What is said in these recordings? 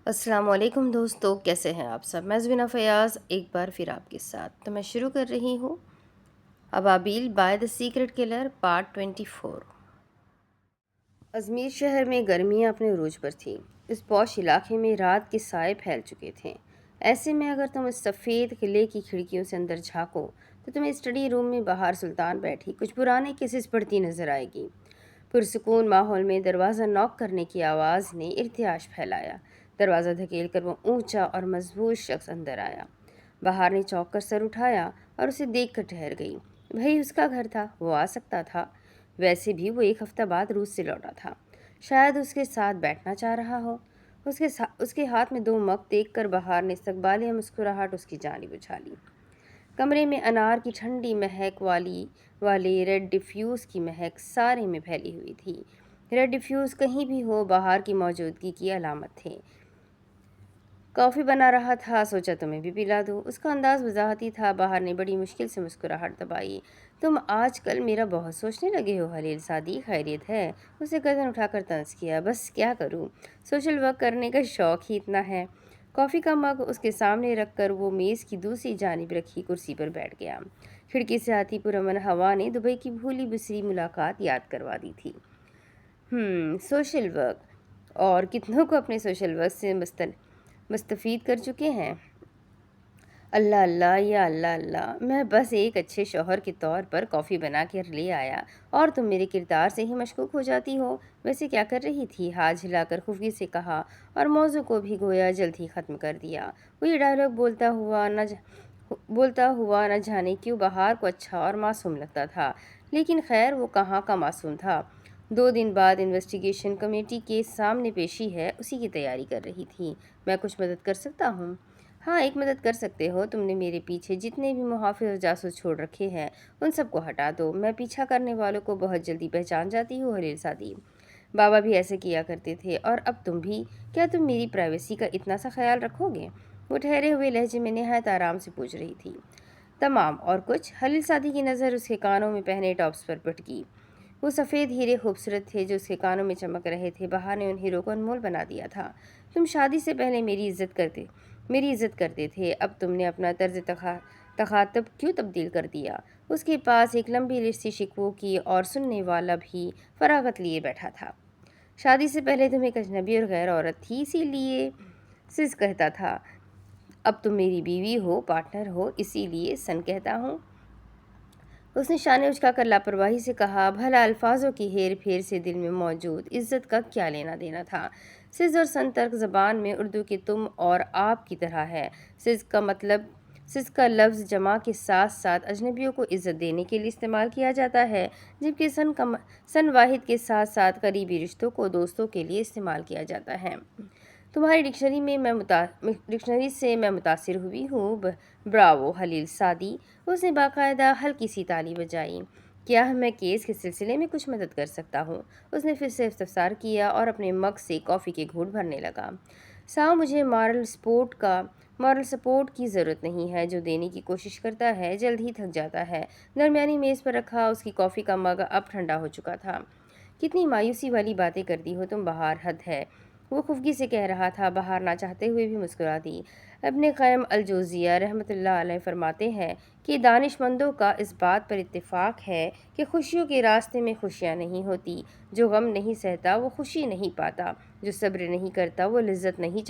السلام علیکم دوستو، کیسے ہیں آپ سب؟ میں زبینہ فیاض ایک بار پھر آپ کے ساتھ تو میں شروع کر رہی ہوں ابابیل by the secret colour part 24۔ Izmir شہر میں گرمیاں اپنے عروج پر تھیں۔ اس پوش علاقے میں رات کے سائے پھیل چکے تھے۔ ایسے میں اگر تم اس سفید قلعے کی کھڑکیوں سے اندر جھانکو تو تمہیں اسٹڈی روم میں بہار سلطان بیٹھی کچھ پرانے کیسز پڑھتی نظر آئے گی۔ پرسکون ماحول میں دروازہ نوک کرنے کی آواز نے ارتعاش پھیلایا۔ دروازہ دھکیل کر وہ اونچا اور مضبوط شخص اندر آیا۔ بہار نے چونک کر سر اٹھایا اور اسے دیکھ کر ٹھہر گئی۔ بھئی اس کا گھر تھا، وہ آ سکتا تھا۔ ویسے بھی وہ ایک ہفتہ بعد روس سے لوٹا تھا، شاید اس کے ساتھ بیٹھنا چاہ رہا ہو۔ اس کے ہاتھ میں 2 مگ دیکھ کر بہار نے استقبالیہ مسکراہٹ اس کی جانب اچھالی۔ کمرے میں انار کی ٹھنڈی مہک والے ریڈ ڈیفیوز کی مہک سارے میں پھیلی ہوئی تھی۔ ریڈ ڈیفیوز کہیں بھی ہو بہار کی موجودگی کی علامت تھے۔ کافی بنا رہا تھا، سوچا تمہیں بھی پلا دوں۔ اس کا انداز وضاحتی تھا۔ بہار نے بڑی مشکل سے مسکراہٹ دبائی۔ تم آج کل میرا بہت سوچنے لگے ہو خلیل سعدی، خیریت ہے؟ اسے گردن اٹھا کر طنز کیا۔ بس کیا کروں، سوشل ورک کرنے کا شوق ہی اتنا ہے۔ کافی کا مگ اس کے سامنے رکھ کر وہ میز کی دوسری جانب رکھی کرسی پر بیٹھ گیا۔ کھڑکی سے آتی پرامن ہوا نے دبئی کی بھولی بسری ملاقات یاد کروا دی تھی۔ سوشل ورک، اور کتنوں کو اپنے سوشل ورک سے مستفید کر چکے ہیں۔ اللہ اللہ یا اللہ اللہ، میں بس ایک اچھے شوہر کے طور پر کافی بنا کر لے آیا اور تم میرے کردار سے ہی مشکوک ہو جاتی ہو۔ ویسے کیا کر رہی تھی؟ ہاتھ ہلا کر خفگی سے کہا اور موضوع کو بھی گویا جلد ہی ختم کر دیا۔ وہ یہ ڈائلاگ بولتا ہوا نہ جانے کیوں بہار کو اچھا اور معصوم لگتا تھا، لیکن خیر وہ کہاں کا معصوم تھا۔ 2 دن بعد انویسٹیگیشن کمیٹی کے سامنے پیشی ہے، اسی کی تیاری کر رہی تھی۔ میں کچھ مدد کر سکتا ہوں؟ ہاں، ایک مدد کر سکتے ہو۔ تم نے میرے پیچھے جتنے بھی محافظ اور جاسوس چھوڑ رکھے ہیں ان سب کو ہٹا دو۔ میں پیچھا کرنے والوں کو بہت جلدی پہچان جاتی ہوں خلیل سعدی۔ بابا بھی ایسے کیا کرتے تھے اور اب تم بھی۔ کیا تم میری پرائیویسی کا اتنا سا خیال رکھو گے؟ وہ ٹھہرے ہوئے لہجے میں نہایت آرام سے پوچھ رہی تھی۔ تمام اور کچھ؟ خلیل سعدی کی نظر اس کے کانوں میں پہنے ٹاپس پر پٹ گئی۔ وہ سفید ہیرے خوبصورت تھے جو اس کے کانوں میں چمک رہے تھے۔ بہار نے ان ہیروں کو انمول بنا دیا تھا۔ تم شادی سے پہلے میری عزت کرتے تھے، اب تم نے اپنا طرز تخاطب کیوں تبدیل کر دیا؟ اس کے پاس ایک لمبی لسٹ تھی شکووں کی اور سننے والا بھی فراغت لیے بیٹھا تھا۔ شادی سے پہلے تم ایک اجنبی اور غیر عورت تھی، اسی لیے سز کہتا تھا۔ اب تم میری بیوی ہو، پارٹنر ہو، اسی لیے سن کہتا ہوں۔ اس نے شانے اچکا کر لاپرواہی سے کہا، بھلا الفاظوں کی ہیر پھیر سے دل میں موجود عزت کا کیا لینا دینا تھا؟ سز اور سن ترک زبان میں اردو کے تم اور آپ کی طرح ہے۔ سز کا لفظ جمع کے ساتھ ساتھ اجنبیوں کو عزت دینے کے لیے استعمال کیا جاتا ہے، جبکہ سن واحد کے ساتھ ساتھ قریبی رشتوں کو دوستوں کے لیے استعمال کیا جاتا ہے۔ تمہاری ڈکشنری سے میں متاثر ہوئی ہوں۔ براوو خلیل سعدی، اس نے باقاعدہ ہلکی سی تالی بجائی۔ کیا میں کیس کے سلسلے میں کچھ مدد کر سکتا ہوں؟ اس نے پھر سے استفسار کیا اور اپنے مگ سے کافی کے گھونٹ بھرنے لگا۔ ساؤ، مجھے مارل سپورٹ کی ضرورت نہیں ہے۔ جو دینے کی کوشش کرتا ہے جلد ہی تھک جاتا ہے۔ درمیانی میز پر رکھا اس کی کافی کا مگ اب ٹھنڈا ہو چکا تھا۔ کتنی مایوسی والی باتیں کرتی ہو تم بہار، حد ہے، وہ خفگی سے کہہ رہا تھا۔ بہار نہ چاہتے ہوئے بھی مسکرا دی۔ ابن قیم الجوزیہ رحمۃ اللہ علیہ فرماتے ہیں کہ دانش مندوں کا اس بات پر اتفاق ہے کہ خوشیوں کے راستے میں خوشیاں نہیں ہوتی۔ جو غم نہیں سہتا وہ خوشی نہیں پاتا، جو صبر نہیں کرتا وہ لذت نہیں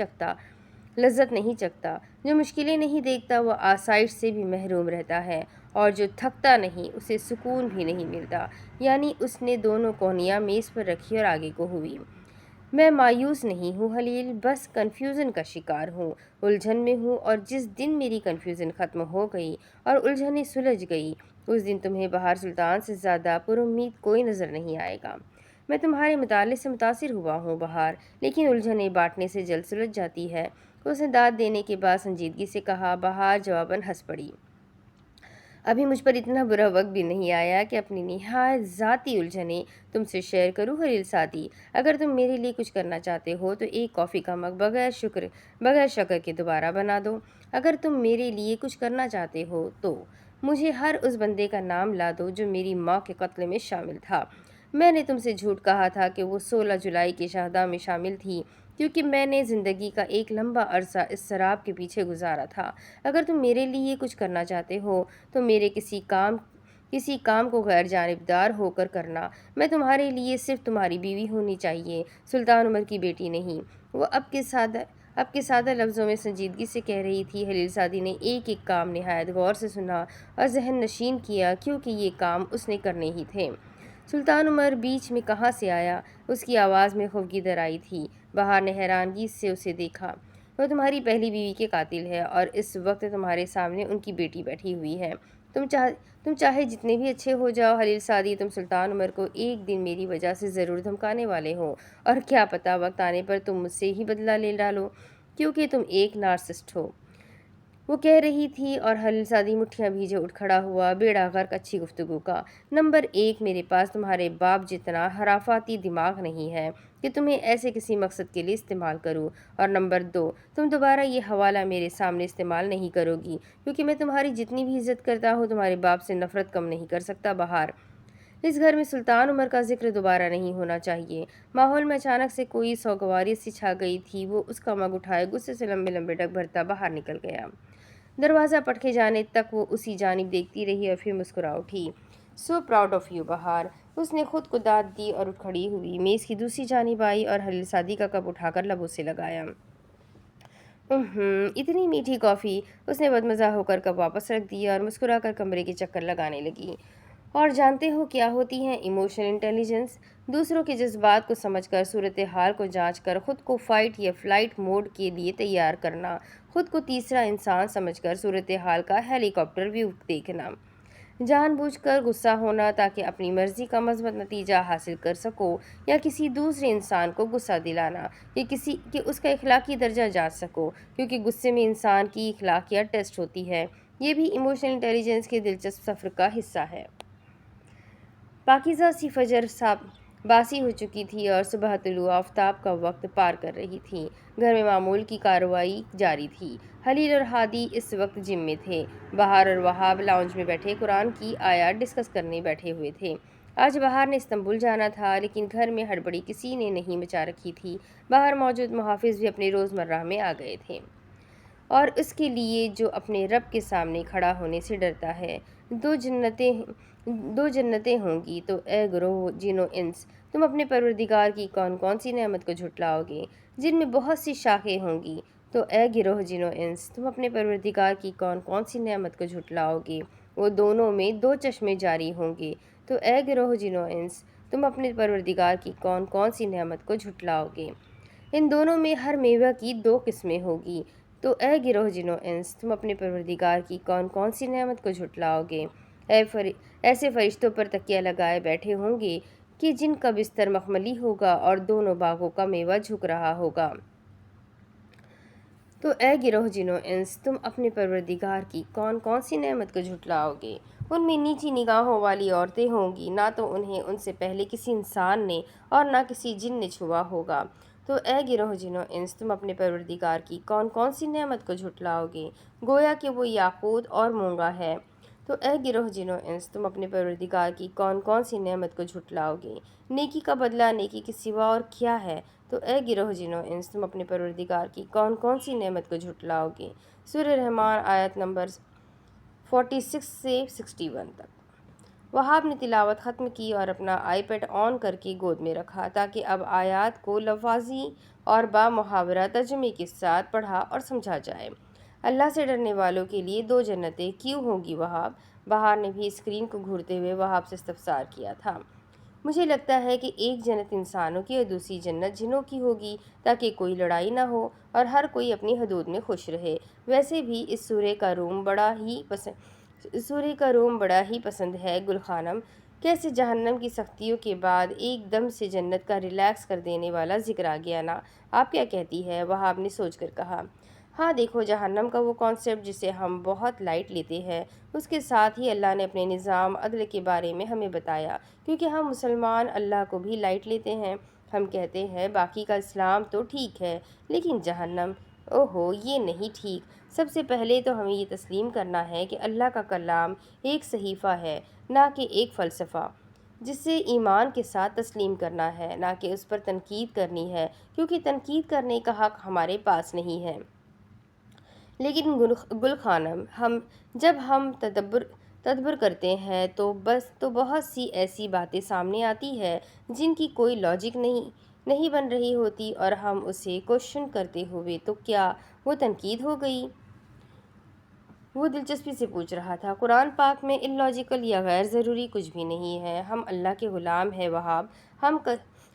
چکھتا، جو مشکلیں نہیں دیکھتا وہ آسائش سے بھی محروم رہتا ہے، اور جو تھکتا نہیں اسے سکون بھی نہیں ملتا۔ یعنی اس نے دونوں کونیاں میز پر رکھی اور آگے کو ہوئی۔ میں مایوس نہیں ہوں خلیل، بس کنفیوژن کا شکار ہوں، الجھن میں ہوں، اور جس دن میری کنفیوژن ختم ہو گئی اور الجھنیں سلجھ گئی اس دن تمہیں بہار سلطان سے زیادہ پر امید کوئی نظر نہیں آئے گا۔ میں تمہارے مطالعے سے متاثر ہوا ہوں بہار، لیکن الجھنیں بانٹنے سے جلد سلجھ جاتی ہے۔ اس نے داد دینے کے بعد سنجیدگی سے کہا۔ بہار جواباً ہنس پڑی۔ ابھی مجھ پر اتنا برا وقت بھی نہیں آیا کہ اپنی نہایت ذاتی الجھنیں تم سے شیئر کروں خلیل سعدی۔ اگر تم میرے لیے کچھ کرنا چاہتے ہو تو ایک کافی کا مگ بغیر شکر کے دوبارہ بنا دو۔ اگر تم میرے لیے کچھ کرنا چاہتے ہو تو مجھے ہر اس بندے کا نام لا دو جو میری ماں کے قتل میں شامل تھا۔ میں نے تم سے جھوٹ کہا تھا کہ وہ 16 جولائی کے شہداء میں شامل تھی، کیونکہ میں نے زندگی کا ایک لمبا عرصہ اس شراب کے پیچھے گزارا تھا۔ اگر تم میرے لیے کچھ کرنا چاہتے ہو تو میرے کسی کام کو غیر جانبدار ہو کر کرنا۔ میں تمہارے لیے صرف تمہاری بیوی ہونی چاہیے، سلطان عمر کی بیٹی نہیں۔ وہ اب کے سادہ لفظوں میں سنجیدگی سے کہہ رہی تھی۔ حلیل سعدی نے ایک ایک کام نہایت غور سے سنا اور ذہن نشین کیا، کیونکہ یہ کام اس نے کرنے ہی تھے۔ سلطان عمر بیچ میں کہاں سے آیا؟ اس کی آواز میں خفگی درائی تھی۔ بہار نے حیرانگی سے اسے دیکھا۔ وہ تمہاری پہلی بیوی کے قاتل ہے اور اس وقت تمہارے سامنے ان کی بیٹی بیٹھی ہوئی ہے۔ تم چاہے جتنے بھی اچھے ہو جاؤ حلیل سعدی، تم سلطان عمر کو ایک دن میری وجہ سے ضرور دھمکانے والے ہو، اور کیا پتہ وقت آنے پر تم مجھ سے ہی بدلہ لے ڈالو، کیونکہ تم ایک نارسسٹ ہو۔ وہ کہہ رہی تھی اور حلیل سعدی مٹھیاں بھیجے اٹھ کھڑا ہوا۔ بیڑا غرق اچھی گفتگو کا۔ نمبر 1، میرے پاس تمہارے باپ جتنا حرافاتی دماغ نہیں ہے کہ تمہیں ایسے کسی مقصد کے لیے استعمال کروں، اور نمبر 2، تم دوبارہ یہ حوالہ میرے سامنے استعمال نہیں کرو گی، کیونکہ میں تمہاری جتنی بھی عزت کرتا ہوں تمہارے باپ سے نفرت کم نہیں کر سکتا۔ بہار، اس گھر میں سلطان عمر کا ذکر دوبارہ نہیں ہونا چاہیے۔ ماحول میں اچانک سے کوئی سوگواری سی چھا گئی تھی۔ وہ اس کا مگ اٹھائے غصے سے لمبے لمبے ڈگ بھرتا باہر نکل گیا۔ دروازہ پٹکے جانے تک وہ اسی جانب دیکھتی رہی اور پھر مسکرا اٹھی۔ سو پراؤڈ آف یو بہار۔ اس نے خود کو داد دی اور اٹھ کھڑی ہوئی، میز کی دوسری جانب آئی اور حلیل سعدی کا کپ اٹھا کر لبوں سے لگایا۔ اتنی میٹھی کافی۔ اس نے بدمزہ ہو کر کپ واپس رکھ دیا اور مسکرا کر کمرے کے چکر لگانے لگی۔ اور جانتے ہو کیا ہوتی ہے ایموشنل انٹیلیجنس؟ دوسروں کے جذبات کو سمجھ کر، صورتحال کو جانچ کر خود کو فائٹ یا فلائٹ موڈ کے لیے تیار کرنا، خود کو تیسرا انسان سمجھ کر صورتحال کا ہیلی کاپٹر ویو دیکھنا، جان بوجھ کر غصہ ہونا تاکہ اپنی مرضی کا مثبت نتیجہ حاصل کر سکو، یا کسی دوسرے انسان کو غصہ دلانا کہ اس کا اخلاقی درجہ جانچ سکو، کیونکہ غصے میں انسان کی اخلاقیات ٹیسٹ ہوتی ہے۔ یہ بھی ایموشنل انٹیلیجنس کے دلچسپ سفر کا حصہ ہے۔ پاکیزہ سی فجر باسی ہو چکی تھی اور صبح طلوع آفتاب کا وقت پار کر رہی تھی۔ گھر میں معمول کی کارروائی جاری تھی۔ حلیل اور ہادی اس وقت جم میں تھے۔ بہار اور وہاب لاؤنج میں بیٹھے قرآن کی آیات ڈسکس کرنے بیٹھے ہوئے تھے۔ آج بہار نے استنبول جانا تھا، لیکن گھر میں ہڑبڑی کسی نے نہیں مچا رکھی تھی۔ باہر موجود محافظ بھی اپنے روزمرہ میں آ گئے تھے، اور اس کے لیے جو اپنے رب کے سامنے کھڑا ہونے سے ڈرتا ہے۔ دو جنتیں ہوں گی، تو اے گروہ جن و انس، تم اپنے پروردگار کی کون کون سی نعمت کو جھٹلاؤ گے؟ جن میں بہت سی شاخیں ہوں گی، تو اے گروہ جن و انس، تم اپنے پروردگار کی کون کون سی نعمت کو جھٹلاؤ گے؟ وہ دونوں میں 2 چشمے جاری ہوں گے، تو اے گروہ جن و انس، تم اپنے پروردگار کی کون کون سی نعمت کو جھٹلاؤ گے؟ ان دونوں میں ہر میوہ کی 2 قسمیں ہوگی، تو اے گروہ جن و انس، تم اپنے پروردگار کی کون کون سی نعمت کو جھٹلاؤ گے؟ ایسے فرشتوں پر تکیہ لگائے بیٹھے ہوں گے کہ جن کا بستر مخملی ہوگا اور دونوں باغوں کا میوہ جھک رہا ہوگا، تو اے گروہ جن و انس، تم اپنے پروردگار کی کون کون سی نعمت کو جھٹلاؤ گے؟ ان میں نیچی نگاہوں والی عورتیں ہوں گی، نہ تو انہیں ان سے پہلے کسی انسان نے اور نہ کسی جن نے چھوا ہوگا، تو اے گروہ جن و انس، تم اپنے پروردگار کی کون کون سی نعمت کو جھٹلاؤ گے؟ گویا کہ وہ یاقوت اور مونگا ہے، تو اے گروہ جن و انس، تم اپنے پروردگار کی کون کون سی نعمت کو جھٹلاؤ گے؟ نیکی کا بدلہ نیکی کے سوا اور کیا ہے، تو اے گروہ جن و انس، تم اپنے پروردگار کی کون کون سی نعمت کو جھٹلاؤ گے؟ سورہ رحمان آیت نمبر 46 سے 61 تک۔ وہاب نے تلاوت ختم کی اور اپنا آئی پیڈ آن کر کے گود میں رکھا تاکہ اب آیات کو لفاظی اور با محاورہ ترجمے کے ساتھ پڑھا اور سمجھا جائے۔ اللہ سے ڈرنے والوں کے لیے 2 جنتیں کیوں ہوں گی وہاب؟ بہار نے بھی اسکرین کو گھورتے ہوئے وہاب سے استفسار کیا تھا۔ مجھے لگتا ہے کہ ایک جنت انسانوں کی اور دوسری جنت جنوں کی ہوگی، تاکہ کوئی لڑائی نہ ہو اور ہر کوئی اپنی حدود میں خوش رہے۔ ویسے بھی اس سورہ کا روم بڑا ہی پسند ہے گل خانم۔ کیسے جہنم کی سختیوں کے بعد ایک دم سے جنت کا ریلیکس کر دینے والا ذکر آ گیا نا؟ آپ کیا کہتی ہے؟ وہاب نے سوچ کر کہا۔ ہاں دیکھو، جہنم کا وہ کانسیپٹ جسے ہم بہت لائٹ لیتے ہیں، اس کے ساتھ ہی اللہ نے اپنے نظام عدل کے بارے میں ہمیں بتایا، کیونکہ ہم مسلمان اللہ کو بھی لائٹ لیتے ہیں۔ ہم کہتے ہیں باقی کا اسلام تو ٹھیک ہے، لیکن جہنم، اوہو یہ نہیں ٹھیک۔ سب سے پہلے تو ہمیں یہ تسلیم کرنا ہے کہ اللہ کا کلام ایک صحیفہ ہے، نہ کہ ایک فلسفہ۔ جسے ایمان کے ساتھ تسلیم کرنا ہے، نہ کہ اس پر تنقید کرنی ہے، کیونکہ تنقید کرنے کا حق ہمارے پاس نہیں ہے۔ لیکن گل خانم، جب ہم تدبر کرتے ہیں تو بہت سی ایسی باتیں سامنے آتی ہے جن کی کوئی لاجک نہیں بن رہی ہوتی، اور ہم اسے کوشچن کرتے ہوئے تو کیا وہ تنقید ہو گئی؟ وہ دلچسپی سے پوچھ رہا تھا۔ قرآن پاک میں اللاجیکل یا غیر ضروری کچھ بھی نہیں ہے۔ ہم اللہ کے غلام ہیں وہاب،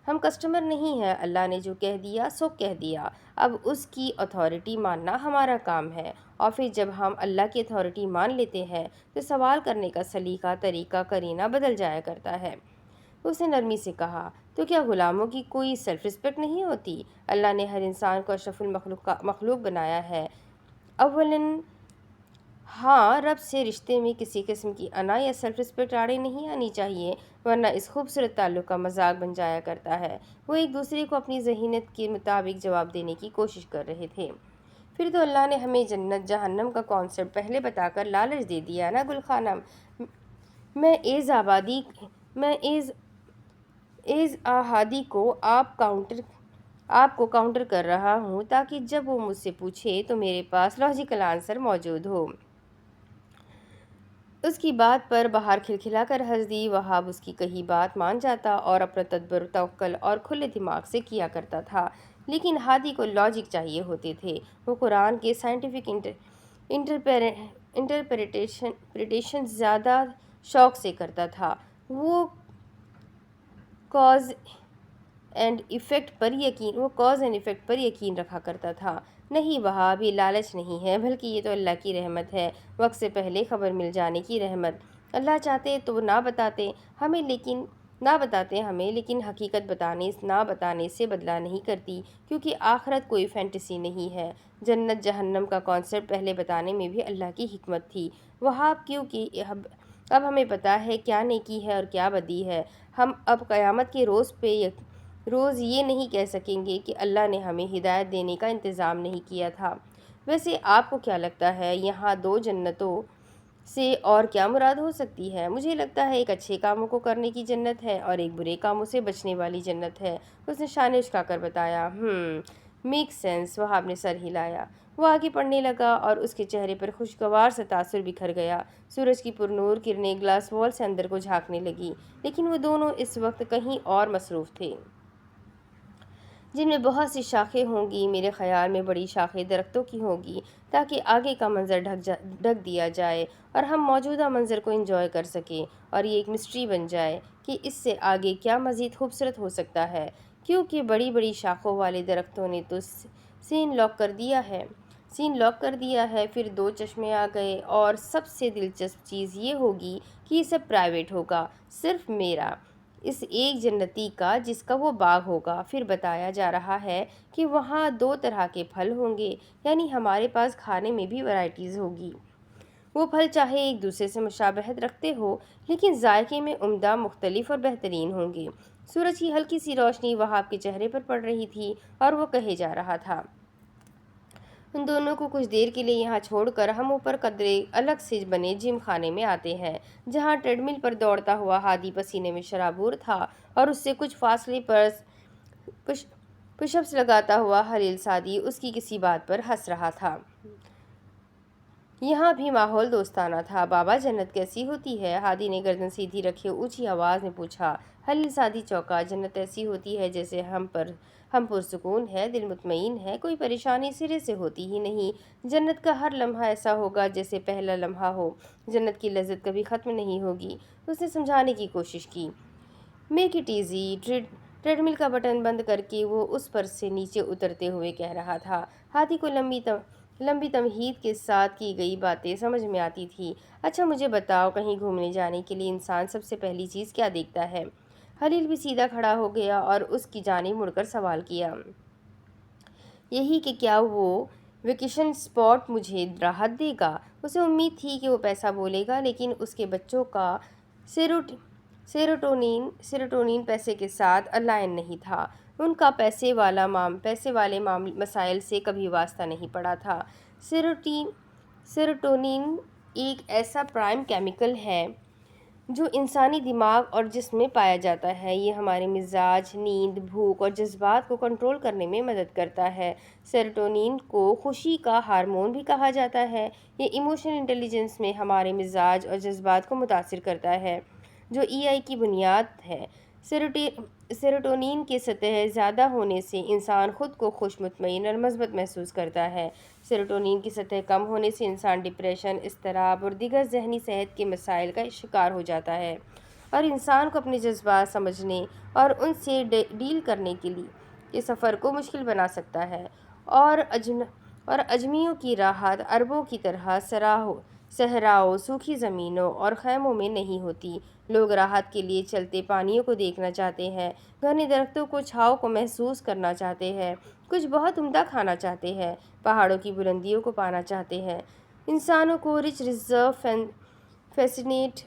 ہم کسٹمر نہیں ہیں۔ اللہ نے جو کہہ دیا سو کہہ دیا، اب اس کی اتھارٹی ماننا ہمارا کام ہے۔ اور پھر جب ہم اللہ کی اتھارٹی مان لیتے ہیں تو سوال کرنے کا سلیقہ، طریقہ، قرینہ بدل جایا کرتا ہے۔ اس نے نرمی سے کہا، تو کیا غلاموں کی کوئی سیلف رسپیکٹ نہیں ہوتی؟ اللہ نے ہر انسان کو اشرف مخلوق بنایا ہے۔ اولاً ہاں، رب سے رشتے میں کسی قسم کی انا یا سیلف رسپیکٹ آڑے نہیں آنی چاہیے، ورنہ اس خوبصورت تعلق کا مذاق بن جایا کرتا ہے۔ وہ ایک دوسرے کو اپنی ذہنیت کے مطابق جواب دینے کی کوشش کر رہے تھے۔ پھر تو اللہ نے ہمیں جنت جہنم کا کانسیپٹ پہلے بتا کر لالچ دے دیا نا گل خانم۔ میں ایز آہادی کو آپ کو کاؤنٹر کر رہا ہوں تاکہ جب وہ مجھ سے پوچھے تو میرے پاس لاجیکل آنسر موجود ہو۔ اس کی بات پر بہار کھلکھلا کر ہنس دی۔ وہاب اس کی کہی بات مان جاتا اور اپنا تدبر توکل اور کھلے دماغ سے کیا کرتا تھا، لیکن ہادی کو لاجک چاہیے ہوتے تھے۔ وہ قرآن کے سائنٹیفک انٹرپریٹیشن زیادہ شوق سے کرتا تھا۔ وہ کاز اینڈ ایفیکٹ پر یقین رکھا کرتا تھا۔ نہیں وہاب، یہ لالچ نہیں ہے، بلکہ یہ تو اللہ کی رحمت ہے، وقت سے پہلے خبر مل جانے کی رحمت۔ اللہ چاہتے تو نہ بتاتے ہمیں، لیکن حقیقت نہ بتانے سے بدلہ نہیں کرتی، کیونکہ آخرت کوئی فینٹیسی نہیں ہے۔ جنت جہنم کا کانسیپٹ پہلے بتانے میں بھی اللہ کی حکمت تھی وہاب، کیونکہ اب ہمیں پتہ ہے کیا نیکی ہے اور کیا بدی ہے۔ ہم اب قیامت کے روز یہ نہیں کہہ سکیں گے کہ اللہ نے ہمیں ہدایت دینے کا انتظام نہیں کیا تھا۔ ویسے آپ کو کیا لگتا ہے یہاں دو جنتوں سے اور کیا مراد ہو سکتی ہے؟ مجھے لگتا ہے ایک اچھے کاموں کو کرنے کی جنت ہے اور ایک برے کاموں سے بچنے والی جنت ہے۔ اس نے شانے اچکا کر بتایا۔ میک سینس، وہاب نے سر ہلایا۔ وہ آگے پڑھنے لگا اور اس کے چہرے پر خوشگوار سا تاثر بکھر گیا۔ سورج کی پرنور کرنیں گلاس وال سے اندر کو جھانکنے لگی، لیکن وہ دونوں اس وقت کہیں اور مصروف تھے۔ جن میں بہت سی شاخیں ہوں گی، میرے خیال میں بڑی شاخیں درختوں کی ہوں گی، تاکہ آگے کا منظر ڈھک دیا جائے اور ہم موجودہ منظر کو انجوائے کر سکیں، اور یہ ایک مسٹری بن جائے کہ اس سے آگے کیا مزید خوبصورت ہو سکتا ہے، کیونکہ بڑی بڑی شاخوں والے درختوں نے تو سین لاک کر دیا ہے۔ پھر دو چشمے آ گئے، اور سب سے دلچسپ چیز یہ ہوگی کہ یہ سب پرائیویٹ ہوگا، صرف میرا، اس ایک جنتی کا جس کا وہ باغ ہوگا۔ پھر بتایا جا رہا ہے کہ وہاں دو طرح کے پھل ہوں گے، یعنی ہمارے پاس کھانے میں بھی ورائٹیز ہوگی۔ وہ پھل چاہے ایک دوسرے سے مشابہت رکھتے ہو، لیکن ذائقے میں عمدہ، مختلف اور بہترین ہوں گے۔ سورج کی ہلکی سی روشنی وہاب کے چہرے پر پڑ رہی تھی اور وہ کہے جا رہا تھا، ان دونوں کو کچھ دیر کے لیے یہاں چھوڑ کر ہم اوپر قدرے الگ سے بنے جم خانے میں آتے ہیں، جہاں ٹریڈ مل پر دوڑتا ہوا ہادی پسینے میں شرابور تھا، اور اس سے کچھ فاصلے پر پش اپس لگاتا ہوا خلیل سعدی اس کی کسی بات پر ہنس رہا تھا۔ یہاں بھی ماحول دوستانہ تھا۔ بابا، جنت کیسی ہوتی ہے؟ ہادی نے گردن سیدھی رکھے اونچی آواز میں پوچھا۔ خلیل سعدی چونکا۔ جنت ایسی ہوتی ہے جیسے ہم پرسکون ہے، دل مطمئن ہے، کوئی پریشانی سرے سے ہوتی ہی نہیں۔ جنت کا ہر لمحہ ایسا ہوگا جیسے پہلا لمحہ ہو۔ جنت کی لذت کبھی ختم نہیں ہوگی۔ اس نے سمجھانے کی کوشش کی۔ Make it easy. ٹریڈ مل کا بٹن بند کر کے وہ اس پر سے نیچے اترتے ہوئے کہہ رہا تھا۔ ہادی کو لمبی تمہید کے ساتھ کی گئی باتیں سمجھ میں آتی تھی۔ اچھا مجھے بتاؤ، کہیں گھومنے جانے کے لیے انسان سب سے پہلی چیز کیا دیکھتا ہے؟ خلیل بھی سیدھا کھڑا ہو گیا اور اس کی جانب مڑ کر سوال کیا۔ یہی کہ کیا وہ ویکیشن اسپاٹ مجھے راحت دے گا؟ اسے امید تھی کہ وہ پیسہ بولے گا، لیکن اس کے بچوں کا سیروٹونین پیسے کے ساتھ الائن نہیں تھا۔ ان کا پیسے والے مسائل سے کبھی واسطہ نہیں پڑا تھا۔ سیروٹونین ایک ایسا پرائم کیمیکل ہے جو انسانی دماغ اور جسم میں پایا جاتا ہے۔ یہ ہمارے مزاج، نیند، بھوک اور جذبات کو کنٹرول کرنے میں مدد کرتا ہے۔ سیروٹونین کو خوشی کا ہارمون بھی کہا جاتا ہے۔ یہ ایموشنل انٹیلیجنس میں ہمارے مزاج اور جذبات کو متاثر کرتا ہے، جو EI کی بنیاد ہے۔ سیروٹونین کی سطح زیادہ ہونے سے انسان خود کو خوش، مطمئن اور مثبت محسوس کرتا ہے۔ سیروٹونین کی سطح کم ہونے سے انسان ڈپریشن، اضطراب اور دیگر ذہنی صحت کے مسائل کا شکار ہو جاتا ہے، اور انسان کو اپنے جذبات سمجھنے اور ان سے ڈیل کرنے کے سفر کو مشکل بنا سکتا ہے۔ اور اجمیوں کی راحت عربوں کی طرح صحراؤں، سوکھی زمینوں اور خیموں میں نہیں ہوتی۔ لوگ راحت کے لیے چلتے پانیوں کو دیکھنا چاہتے ہیں، گھنے درختوں کو چھاؤں کو محسوس کرنا چاہتے ہیں، کچھ بہت عمدہ کھانا چاہتے ہیں، پہاڑوں کی بلندیوں کو پانا چاہتے ہیں۔ انسانوں کو رچ ریزرو فیسینیٹ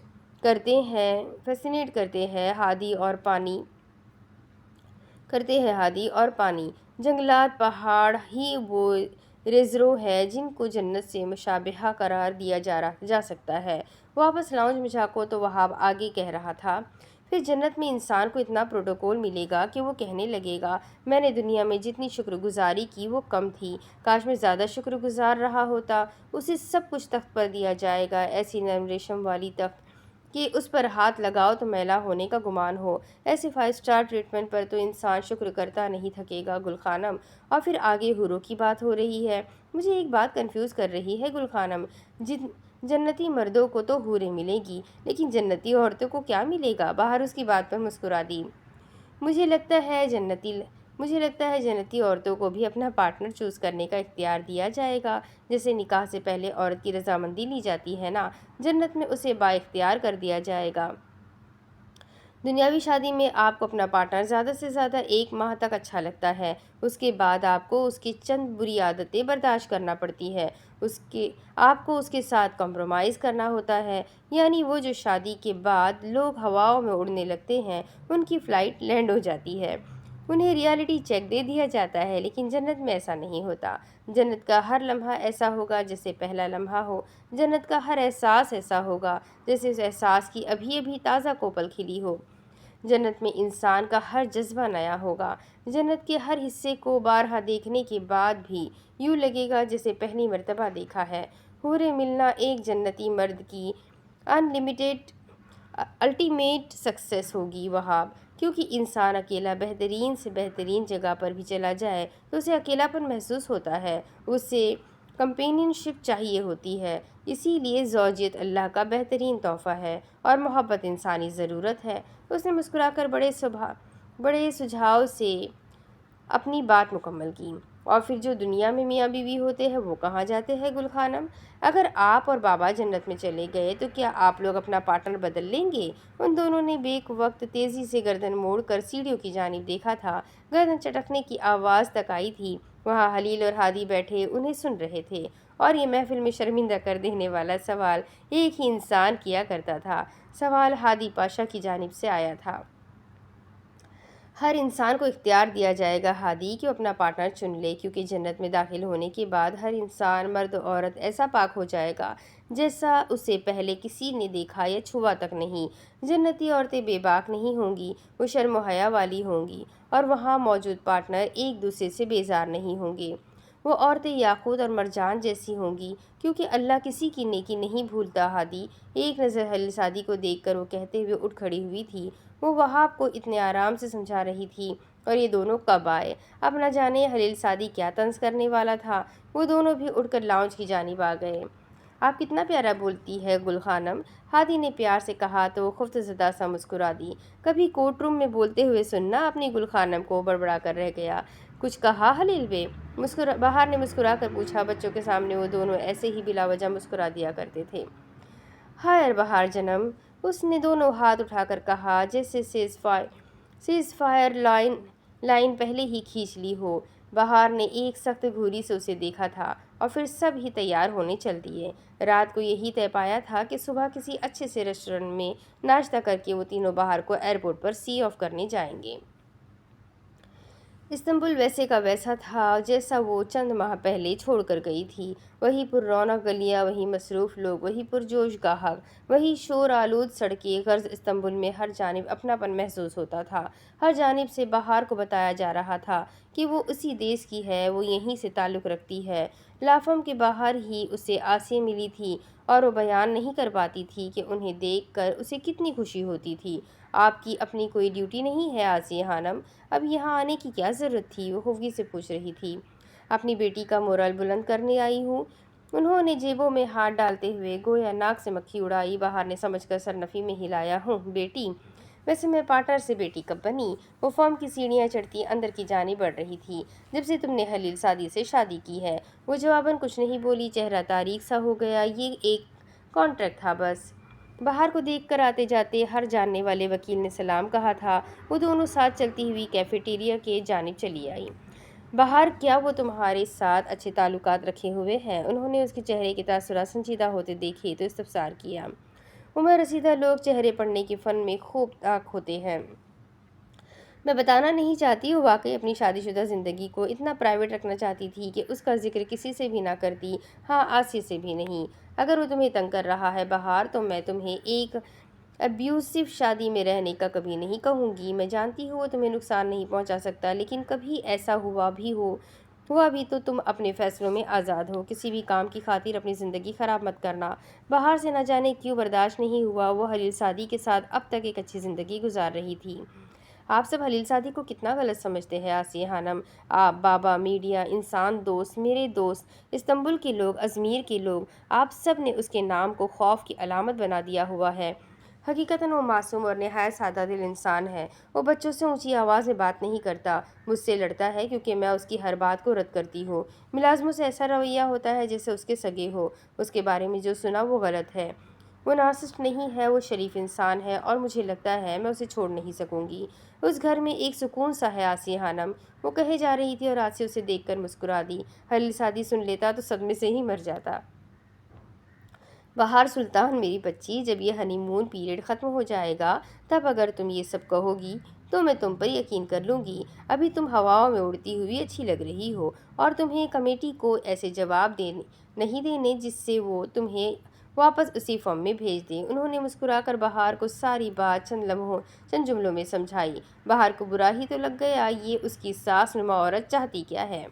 کرتے ہیں ہادی اور پانی۔ جنگلات، پہاڑ ہی وہ ریزرو ہے جن کو جنت سے مشابہہ قرار دیا جا سکتا ہے۔ واپس لاؤنج میں جھانکو تو وہاب آگے کہہ رہا تھا، پھر جنت میں انسان کو اتنا پروٹوکول ملے گا کہ وہ کہنے لگے گا، میں نے دنیا میں جتنی شکر گزاری کی وہ کم تھی، کاش میں زیادہ شکر گزار رہا ہوتا۔ اسے سب کچھ تخت پر دیا جائے گا، ایسی نرم ریشم والی تخت کہ اس پر ہاتھ لگاؤ تو میلا ہونے کا گمان ہو۔ ایسے 5 اسٹار ٹریٹمنٹ پر تو انسان شکر کرتا نہیں تھکے گا گل خانم۔ اور پھر آگے حوروں کی بات ہو رہی ہے۔ مجھے ایک بات کنفیوز کر رہی ہے گل خانم، جنتی مردوں کو تو حوریں ملیں گی، لیکن جنتی عورتوں کو کیا ملے گا؟ بہار اس کی بات پر مسکرا دی۔ مجھے لگتا ہے جنتی عورتوں کو بھی اپنا پارٹنر چوز کرنے کا اختیار دیا جائے گا، جیسے نکاح سے پہلے عورت کی رضامندی لی جاتی ہے نا، جنت میں اسے با اختیار کر دیا جائے گا۔ دنیاوی شادی میں آپ کو اپنا پارٹنر زیادہ سے زیادہ 1 ماہ تک اچھا لگتا ہے، اس کے بعد آپ کو اس کی چند بری عادتیں برداشت کرنا پڑتی ہے، آپ کو اس کے ساتھ کمپرومائز کرنا ہوتا ہے۔ یعنی وہ جو شادی کے بعد لوگ ہواؤں میں اڑنے لگتے ہیں، ان کی فلائٹ لینڈ ہو جاتی ہے، انہیں ریالٹی چیک دے دیا جاتا ہے، لیکن جنت میں ایسا نہیں ہوتا۔ جنت کا ہر لمحہ ایسا ہوگا جیسے پہلا لمحہ ہو، جنت کا ہر احساس ایسا ہوگا جیسے اس احساس کی ابھی تازہ کوپل کھلی ہو۔ جنت میں انسان کا ہر جذبہ نیا ہوگا، جنت کے ہر حصے کو بارہا دیکھنے کے بعد بھی یوں لگے گا جیسے پہلی مرتبہ دیکھا ہے۔ حوریں ملنا ایک جنتی مرد کی الٹیمیٹ سکسیس ہوگی وہاب، کیونکہ انسان اکیلا بہترین سے بہترین جگہ پر بھی چلا جائے تو اسے اکیلاپن محسوس ہوتا ہے، اسے کمپینین شپ چاہیے ہوتی ہے۔ اسی لیے زوجیت اللہ کا بہترین تحفہ ہے اور محبت انسانی ضرورت ہے۔ اس نے مسکرا کر بڑے سجھاؤ سے اپنی بات مکمل کی۔ اور پھر جو دنیا میں میاں بیوی ہوتے ہیں وہ کہاں جاتے ہیں گل خانم؟ اگر آپ اور بابا جنت میں چلے گئے تو کیا آپ لوگ اپنا پارٹنر بدل لیں گے؟ ان دونوں نے بیک وقت تیزی سے گردن موڑ کر سیڑھیوں کی جانب دیکھا تھا، گردن چٹکنے کی آواز تک آئی تھی۔ وہاں خلیل اور ہادی بیٹھے انہیں سن رہے تھے، اور یہ محفل میں شرمندہ کر دینے والا سوال ایک ہی انسان کیا کرتا تھا۔ سوال ہادی پاشا کی جانب سے آیا تھا۔ ہر انسان کو اختیار دیا جائے گا ہادی کہ وہ اپنا پارٹنر چن لے، کیونکہ جنت میں داخل ہونے کے بعد ہر انسان، مرد عورت ایسا پاک ہو جائے گا جیسا اسے پہلے کسی نے دیکھا یا چھوا تک نہیں۔ جنتی عورتیں بے باک نہیں ہوں گی، وہ شرم و حیا والی ہوں گی، اور وہاں موجود پارٹنر ایک دوسرے سے بیزار نہیں ہوں گے۔ وہ عورتیں یاقوت اور مرجان جیسی ہوں گی، کیونکہ اللہ کسی کی نیکی نہیں بھولتا ہادی۔ ایک نظر خلیل سعدی کو دیکھ کر وہ کہتے ہوئے اٹھ کھڑی ہوئی تھی، وہ وہاب کو اتنے آرام سے سمجھا رہی تھی، اور یہ دونوں کب آئے؟ اب نہ جانے خلیل سعدی کیا طنز کرنے والا تھا۔ وہ دونوں بھی اٹھ کر لاؤنج کی جانب آ گئے۔ آپ کتنا پیارا بولتی ہے گل خانم، ہادی نے پیار سے کہا تو وہ خفت زدہ سا مسکرا دی۔ کبھی کورٹ روم میں بولتے ہوئے سننا اپنی گل خانم کو بڑبڑا کر رہ گیا۔ کچھ کہا خلیل بے؟ بہار نے مسکرا کر پوچھا۔ بچوں کے سامنے وہ دونوں ایسے ہی بلا وجہ مسکرا دیا کرتے تھے۔ ہائے بہار جنم، اس نے دونوں ہاتھ اٹھا کر کہا جیسے سیز فائر لائن پہلے ہی کھینچ لی ہو۔ بہار نے ایک سخت گھوری سے اسے دیکھا تھا، اور پھر سب ہی تیار ہونے چل دیے۔ رات کو یہی طے پایا تھا کہ صبح کسی اچھے سے ریسٹورنٹ میں ناشتہ کر کے وہ تینوں بہار کو ایئرپورٹ پر سی آف کرنے جائیں گے۔ استنبول ویسے کا ویسا تھا جیسا وہ چند ماہ پہلے چھوڑ کر گئی تھی۔ وہی پر رونق گلیاں، وہی مصروف لوگ، وہی پرجوش گاہک، وہی شور آلود سڑکیں۔ غرض استنبول میں ہر جانب اپناپن محسوس ہوتا تھا۔ ہر جانب سے بہار کو بتایا جا رہا تھا کہ وہ اسی دیس کی ہے، وہ یہیں سے تعلق رکھتی ہے۔ لافم کے باہر ہی اسے آسیہ ملی تھی اور وہ بیان نہیں کر پاتی تھی کہ انہیں دیکھ کر اسے کتنی خوشی ہوتی تھی۔ آپ کی اپنی کوئی ڈیوٹی نہیں ہے آسیہ خانم؟ اب یہاں آنے کی کیا ضرورت تھی؟ وہ خفگی سے پوچھ رہی تھی۔ اپنی بیٹی کا مورل بلند کرنے آئی ہوں۔ انہوں نے جیبوں میں ہاتھ ڈالتے ہوئے گویا ناک سے مکھی اڑائی۔ بہار نے سمجھ کر سرنفی میں ہلایا۔ ہوں بیٹی، ویسے میں پارٹنر سے بیٹی کب بنی؟ وہ فرم کی سیڑھیاں چڑھتی اندر کی جانب بڑھ رہی تھی۔ جب سے تم نے خلیل سعدی سے شادی کی ہے۔ وہ جواباً کچھ نہیں بولی، چہرہ تاریک سا ہو گیا۔ یہ ایک کانٹریکٹ تھا بس۔ بہار کو دیکھ کر آتے جاتے ہر جاننے والے وکیل نے سلام کہا تھا۔ وہ دونوں ساتھ چلتی ہوئی کیفیٹیریا کے جانب چلی آئی۔ بہار، کیا وہ تمہارے ساتھ اچھے تعلقات رکھے ہوئے ہیں؟ انہوں نے اس کے چہرے کے تاثرات سنجیدہ ہوتے دیکھے تو استفسار کیا۔ عمر رسیدہ لوگ چہرے پڑھنے کے فن میں خوب طاق ہوتے ہیں۔ میں بتانا نہیں چاہتی، وہ واقعی اپنی شادی شدہ زندگی کو اتنا پرائیویٹ رکھنا چاہتی تھی کہ اس کا ذکر کسی سے بھی نہ کرتی، ہاں آسیہ سے بھی نہیں۔ اگر وہ تمہیں تنگ کر رہا ہے بہار، تو میں تمہیں ایک ابیوسو شادی میں رہنے کا کبھی نہیں کہوں گی۔ میں جانتی ہوں وہ تمہیں نقصان نہیں پہنچا سکتا، لیکن کبھی ایسا ہوا بھی تو تم اپنے فیصلوں میں آزاد ہو۔ کسی بھی کام کی خاطر اپنی زندگی خراب مت کرنا۔ بہار سے نہ جانے کیوں برداشت نہیں ہوا، وہ خلیل سعدی کے ساتھ اب تک ایک اچھی زندگی گزار رہی تھی۔ آپ سب خلیل سعدی کو کتنا غلط سمجھتے ہیں آسیہ خانم۔ آپ، بابا، میڈیا، انسان دوست، میرے دوست، استنبول کے لوگ، ازمیر کے لوگ، آپ سب نے اس کے نام کو خوف کی علامت بنا دیا ہوا ہے۔ حقیقتاً وہ معصوم اور نہایت سادہ دل انسان ہے۔ وہ بچوں سے اونچی آواز میں بات نہیں کرتا، مجھ سے لڑتا ہے کیونکہ میں اس کی ہر بات کو رد کرتی ہوں۔ ملازموں سے ایسا رویہ ہوتا ہے جیسے اس کے سگے ہو۔ اس کے بارے میں جو سنا وہ غلط ہے۔ وہ نارسسسٹ نہیں ہے، وہ شریف انسان ہے اور مجھے لگتا ہے میں اسے چھوڑ نہیں سکوں گی۔ اس گھر میں ایک سکون سا ہے آسیہ خانم، وہ کہے جا رہی تھی اور آسیہ اسے دیکھ کر مسکرا دی۔ خلیل سعدی سن لیتا تو صدمے سے ہی مر جاتا۔ بہار سلطان میری بچی، جب یہ ہنی مون پیریڈ ختم ہو جائے گا تب اگر تم یہ سب کہو گی تو میں تم پر یقین کر لوں گی۔ ابھی تم ہواؤں میں اڑتی ہوئی اچھی لگ رہی ہو اور تمہیں کمیٹی کو ایسے جواب نہیں دینے جس سے وہ تمہیں واپس اسی فرم میں بھیج دیں۔ انہوں نے مسکرا کر بہار کو ساری بات چند جملوں میں سمجھائی۔ بہار کو برا ہی تو لگ گیا، یہ اس کی ساس نما عورت چاہتی کیا ہے؟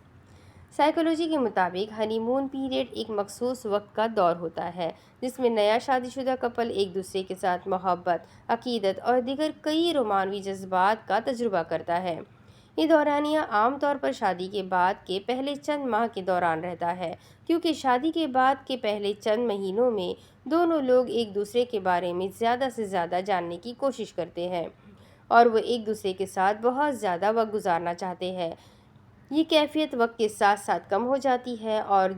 سائیکالوجی کے مطابق ہنی مون پیریڈ ایک مخصوص وقت کا دور ہوتا ہے جس میں نیا شادی شدہ کپل ایک دوسرے کے ساتھ محبت، عقیدت اور دیگر کئی رومانوی جذبات کا تجربہ کرتا ہے۔ یہ دورانیہ عام طور پر شادی کے بعد کے پہلے چند ماہ کے دوران رہتا ہے، کیونکہ شادی کے بعد کے پہلے چند مہینوں میں دونوں لوگ ایک دوسرے کے بارے میں زیادہ سے زیادہ جاننے کی کوشش کرتے ہیں اور وہ ایک دوسرے کے ساتھ بہت زیادہ وقت گزارنا چاہتے ہیں۔ یہ کیفیت وقت کے ساتھ ساتھ کم ہو جاتی ہے اور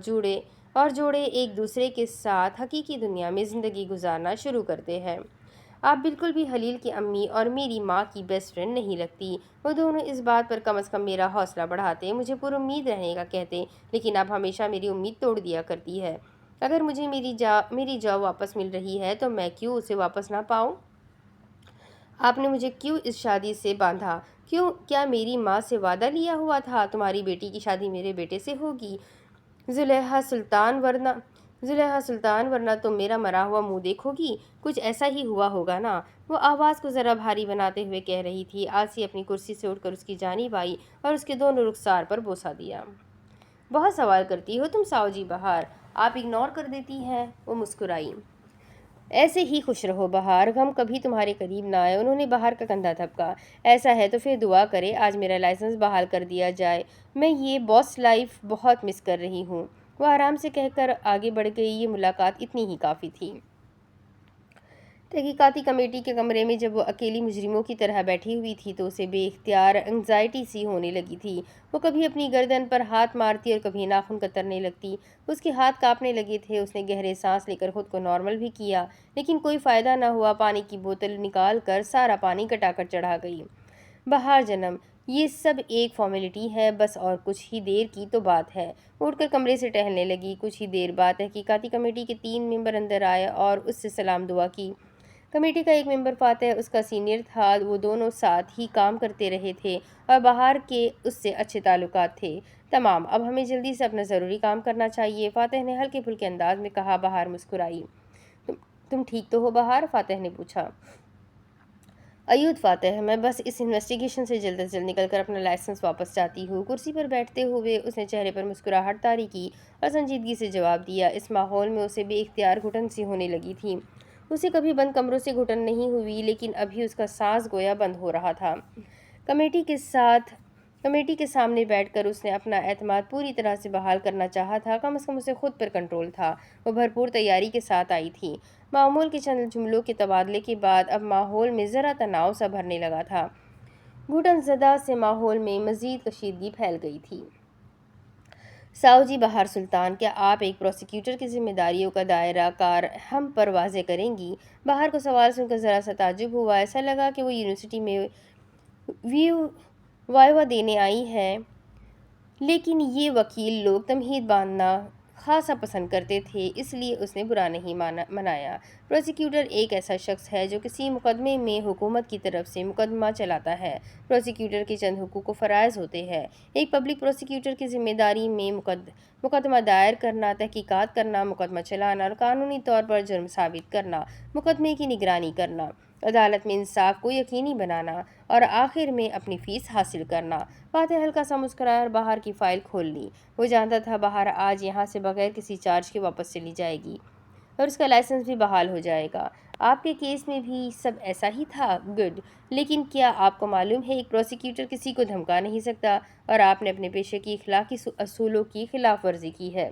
جوڑے ایک دوسرے کے ساتھ حقیقی دنیا میں زندگی گزارنا شروع کرتے ہیں۔ آپ بالکل بھی خلیل کی امی اور میری ماں کی بیسٹ فرینڈ نہیں لگتی۔ وہ دونوں اس بات پر کم از کم میرا حوصلہ بڑھاتے، مجھے پر امید رہنے کا کہتے، لیکن اب ہمیشہ میری امید توڑ دیا کرتی ہے۔ اگر مجھے میری جاب واپس مل رہی ہے تو میں کیوں اسے واپس نہ پاؤں؟ آپ نے مجھے کیوں اس شادی سے باندھا؟ کیا میری ماں سے وعدہ لیا ہوا تھا تمہاری بیٹی کی شادی میرے بیٹے سے ہوگی؟ زلیخا سلطان، ورنہ تم میرا مرا ہوا منہ دیکھو گی؟ کچھ ایسا ہی ہوا ہوگا نا؟ وہ آواز کو ذرا بھاری بناتے ہوئے کہہ رہی تھی۔ آسیہ اپنی کرسی سے اٹھ کر اس کی جانب آئی اور اس کے دونوں رخسار پر بوسہ دیا۔ بہت سوال کرتی ہو تم ساو جی بہار، آپ اگنور کر دیتی ہیں۔ وہ مسکرائی۔ ایسے ہی خوش رہو بہار، غم کبھی تمہارے قریب نہ آئے۔ انہوں نے بہار کا کندھا تھپکا۔ ایسا ہے تو پھر دعا کرے آج میرا لائسنس بحال کر دیا جائے، میں یہ باس لائف بہت مس کر رہی ہوں۔ وہ آرام سے کہہ کر آگے بڑھ گئی۔ یہ ملاقات اتنی ہی کافی تھی۔ تحقیقاتی کمیٹی کے کمرے میں جب وہ اکیلی مجرموں کی طرح بیٹھی ہوئی تھی تو اسے بے اختیار انگزائٹی سی ہونے لگی تھی۔ وہ کبھی اپنی گردن پر ہاتھ مارتی اور کبھی ناخن کترنے لگتی۔ اس کے ہاتھ کانپنے لگے تھے۔ اس نے گہرے سانس لے کر خود کو نارمل بھی کیا، لیکن کوئی فائدہ نہ ہوا۔ پانی کی بوتل نکال کر سارا پانی گٹا کر چڑھا گئی۔ بہار جنم، یہ سب ایک فارمیلٹی ہے بس، اور کچھ ہی دیر کی تو بات ہے۔ وہ اٹھ کر کمرے سے ٹہلنے لگی۔ کچھ ہی دیر بعد تحقیقاتی کمیٹی کے 3 ممبر اندر آئے اور اس سے سلام دعا کی۔ کمیٹی کا ایک ممبر فاتح اس کا سینئر تھا، وہ دونوں ساتھ ہی کام کرتے رہے تھے اور بہار کے اس سے اچھے تعلقات تھے۔ تمام، اب ہمیں جلدی سے اپنا ضروری کام کرنا چاہیے، فاتح نے ہلکے پھلکے انداز میں کہا۔ بہار مسکرائی۔ تم ٹھیک تو ہو بہار؟ فاتح نے پوچھا۔ ایود فاتح، میں بس اس انویسٹیگیشن سے جلد از جلد نکل کر اپنا لائسنس واپس چاہتی ہوں۔ کرسی پر بیٹھتے ہوئے اس نے چہرے پر مسکراہٹ طاری کی اور سنجیدگی سے جواب دیا۔ اس ماحول میں اسے بے اختیار گھٹن سی ہونے لگی تھی۔ اسے کبھی بند کمروں سے گھٹن نہیں ہوئی، لیکن ابھی اس کا سانس گویا بند ہو رہا تھا۔ کمیٹی کے سامنے بیٹھ کر اس نے اپنا اعتماد پوری طرح سے بحال کرنا چاہا تھا، کم از کم اسے خود پر کنٹرول تھا۔ وہ بھرپور تیاری کے ساتھ آئی تھی۔ معمول کے چند جملوں کے تبادلے کے بعد اب ماحول میں ذرا تناؤ سا بھرنے لگا تھا۔ گھٹن زدہ سے ماحول میں مزید کشیدگی پھیل گئی تھی۔ ساؤ جی بہار سلطان، کیا آپ ایک پروسیکیوٹر کی ذمہ داریوں کا دائرہ کار ہم پر واضح کریں گی؟ بہار کو سوال سن کر ذرا سا تعجب ہوا۔ ایسا لگا کہ وہ یونیورسٹی میں وائوا دینے آئی ہے، لیکن یہ وکیل لوگ تمہید باندھنا خاصا پسند کرتے تھے، اس لیے اس نے برا نہیں منایا۔ پروسیکیوٹر ایک ایسا شخص ہے جو کسی مقدمے میں حکومت کی طرف سے مقدمہ چلاتا ہے۔ پروسیکیوٹر کے چند حقوق و فرائض ہوتے ہیں۔ ایک پبلک پروسیکیوٹر کی ذمہ داری میں مقدمہ دائر کرنا، تحقیقات کرنا، مقدمہ چلانا اور قانونی طور پر جرم ثابت کرنا، مقدمے کی نگرانی کرنا، عدالت میں انصاف کو یقینی بنانا اور آخر میں اپنی فیس حاصل کرنا۔ فاتح ہلکا سا مسکرایا اور بہار کی فائل کھول لی۔ وہ جانتا تھا بہار آج یہاں سے بغیر کسی چارج کے واپس چلی جائے گی اور اس کا لائسنس بھی بحال ہو جائے گا۔ آپ کے کیس میں بھی سب ایسا ہی تھا؟ گڈ، لیکن کیا آپ کو معلوم ہے ایک پروسیکیوٹر کسی کو دھمکا نہیں سکتا، اور آپ نے اپنے پیشے کی اخلاقی اصولوں کی خلاف ورزی کی ہے۔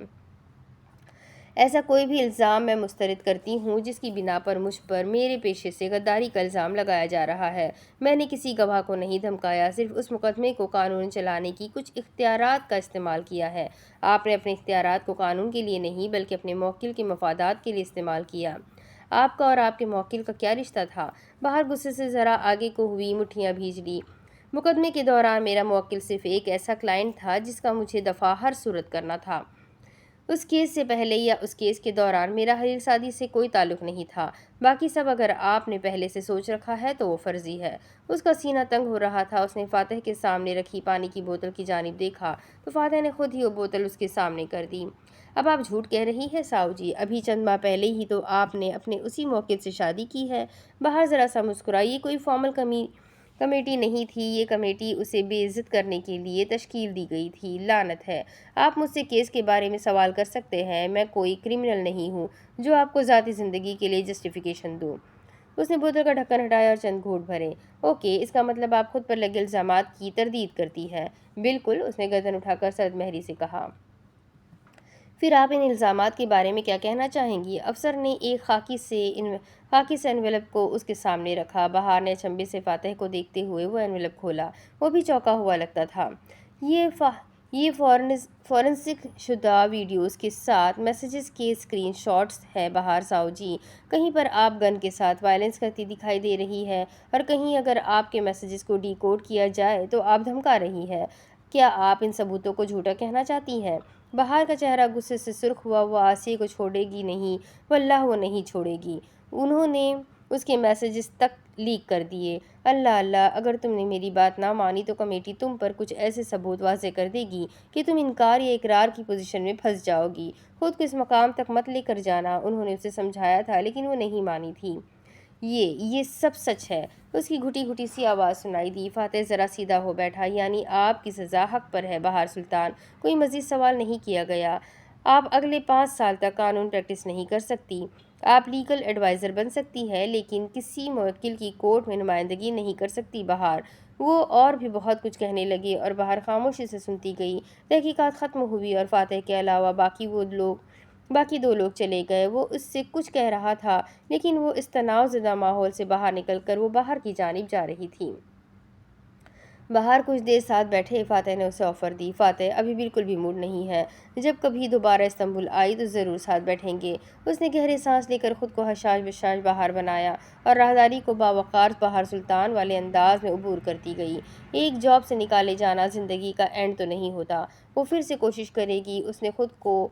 ایسا کوئی بھی الزام میں مسترد کرتی ہوں جس کی بنا پر مجھ پر میرے پیشے سے غداری کا الزام لگایا جا رہا ہے۔ میں نے کسی گواہ کو نہیں دھمکایا، صرف اس مقدمے کو قانون چلانے کی کچھ اختیارات کا استعمال کیا ہے۔ آپ نے اپنے اختیارات کو قانون کے لیے نہیں بلکہ اپنے موکل کے مفادات کے لیے استعمال کیا۔ آپ کا اور آپ کے موکل کا کیا رشتہ تھا؟ بہار غصے سے ذرا آگے کو ہوئی، مٹھیاں بھیج لی۔ مقدمے کے دوران میرا موکل صرف ایک ایسا کلائنٹ تھا جس کا مجھے دفاع ہر صورت کرنا تھا۔ اس کیس سے پہلے یا اس کیس کے دوران میرا حلیل سازی سے کوئی تعلق نہیں تھا۔ باقی سب اگر آپ نے پہلے سے سوچ رکھا ہے تو وہ فرضی ہے۔ اس کا سینہ تنگ ہو رہا تھا۔ اس نے فاتح کے سامنے رکھی پانی کی بوتل کی جانب دیکھا تو فاتح نے خود ہی وہ بوتل اس کے سامنے کر دی۔ اب آپ جھوٹ کہہ رہی ہیں ساؤ جی، ابھی چند ماہ پہلے ہی تو آپ نے اپنے اسی موکل سے شادی کی ہے۔ بہار ذرا سا مسکرائی۔ یہ کوئی فارمل کمیٹی نہیں تھی، یہ کمیٹی اسے بے عزت کرنے کے لیے تشکیل دی گئی تھی۔ لعنت ہے! آپ مجھ سے کیس کے بارے میں سوال کر سکتے ہیں، میں کوئی کرمنل نہیں ہوں جو آپ کو ذاتی زندگی کے لیے جسٹیفیکیشن دوں۔ اس نے بوتل کا ڈھکن ہٹایا اور چند گھونٹ بھرے۔ اوکے، اس کا مطلب آپ خود پر لگے الزامات کی تردید کرتی ہیں۔ بالکل، اس نے گردن اٹھا کر سرد مہری سے کہا۔ پھر آپ ان الزامات کے بارے میں کیا کہنا چاہیں گی؟ افسر نے ایک خاکی سے انویلپ کو اس کے سامنے رکھا۔ بہار نے اچنبھے سے فاتح کو دیکھتے ہوئے وہ انویلپ کھولا۔ وہ بھی چونکا ہوا لگتا تھا۔ یہ فورنسک شدہ ویڈیوز کے ساتھ میسیجز کے اسکرین شاٹس ہیں بہار ساؤ جی۔ کہیں پر آپ گن کے ساتھ وائلنس کرتی دکھائی دے رہی ہے اور کہیں اگر آپ کے میسیجز کو ڈی کوڈ کیا جائے تو آپ دھمکا رہی ہے۔ کیا آپ ان ثبوتوں کو جھوٹا کہنا چاہتی ہیں؟ بہار کا چہرہ غصے سے سرخ ہوا۔ وہ آسیہ کو چھوڑے گی نہیں، واللہ وہ نہیں چھوڑے گی۔ انہوں نے اس کے میسیجز تک لیک کر دیے۔ اللہ اللہ، اگر تم نے میری بات نہ مانی تو کمیٹی تم پر کچھ ایسے ثبوت واضح کر دے گی کہ تم انکار یا اقرار کی پوزیشن میں پھنس جاؤ گی۔ خود کو اس مقام تک مت لے کر جانا۔ انہوں نے اسے سمجھایا تھا لیکن وہ نہیں مانی تھی۔ یہ سب سچ ہے۔ اس کی گھٹی گھٹی سی آواز سنائی دی۔ فاتح ذرا سیدھا ہو بیٹھا۔ یعنی آپ کی سزا حق پر ہے بہار سلطان۔ کوئی مزید سوال نہیں کیا گیا۔ آپ اگلے 5 سال تک قانون پریکٹس نہیں کر سکتی۔ آپ لیگل ایڈوائزر بن سکتی ہیں لیکن کسی موکل کی کورٹ میں نمائندگی نہیں کر سکتی بہار۔ وہ اور بھی بہت کچھ کہنے لگے اور بہار خاموشی سے سنتی گئی۔ تحقیقات ختم ہوئی اور فاتح کے علاوہ باقی 2 لوگ چلے گئے۔ وہ اس سے کچھ کہہ رہا تھا لیکن وہ اس تناؤ زدہ ماحول سے باہر نکل کر وہ باہر کی جانب جا رہی تھی۔ بہار کچھ دیر ساتھ بیٹھے۔ فاتح نے اسے آفر دی۔ فاتح ابھی بالکل بھی موڈ نہیں ہے۔ جب کبھی دوبارہ استنبول آئی تو ضرور ساتھ بیٹھیں گے۔ اس نے گہرے سانس لے کر خود کو حشاش بشاش بہار بنایا اور راہداری کو باوقار بہار سلطان والے انداز میں عبور کرتی گئی۔ ایک جاب سے نکالے جانا زندگی کا اینڈ تو نہیں ہوتا۔ وہ پھر سے کوشش کرے گی۔ اس نے خود کو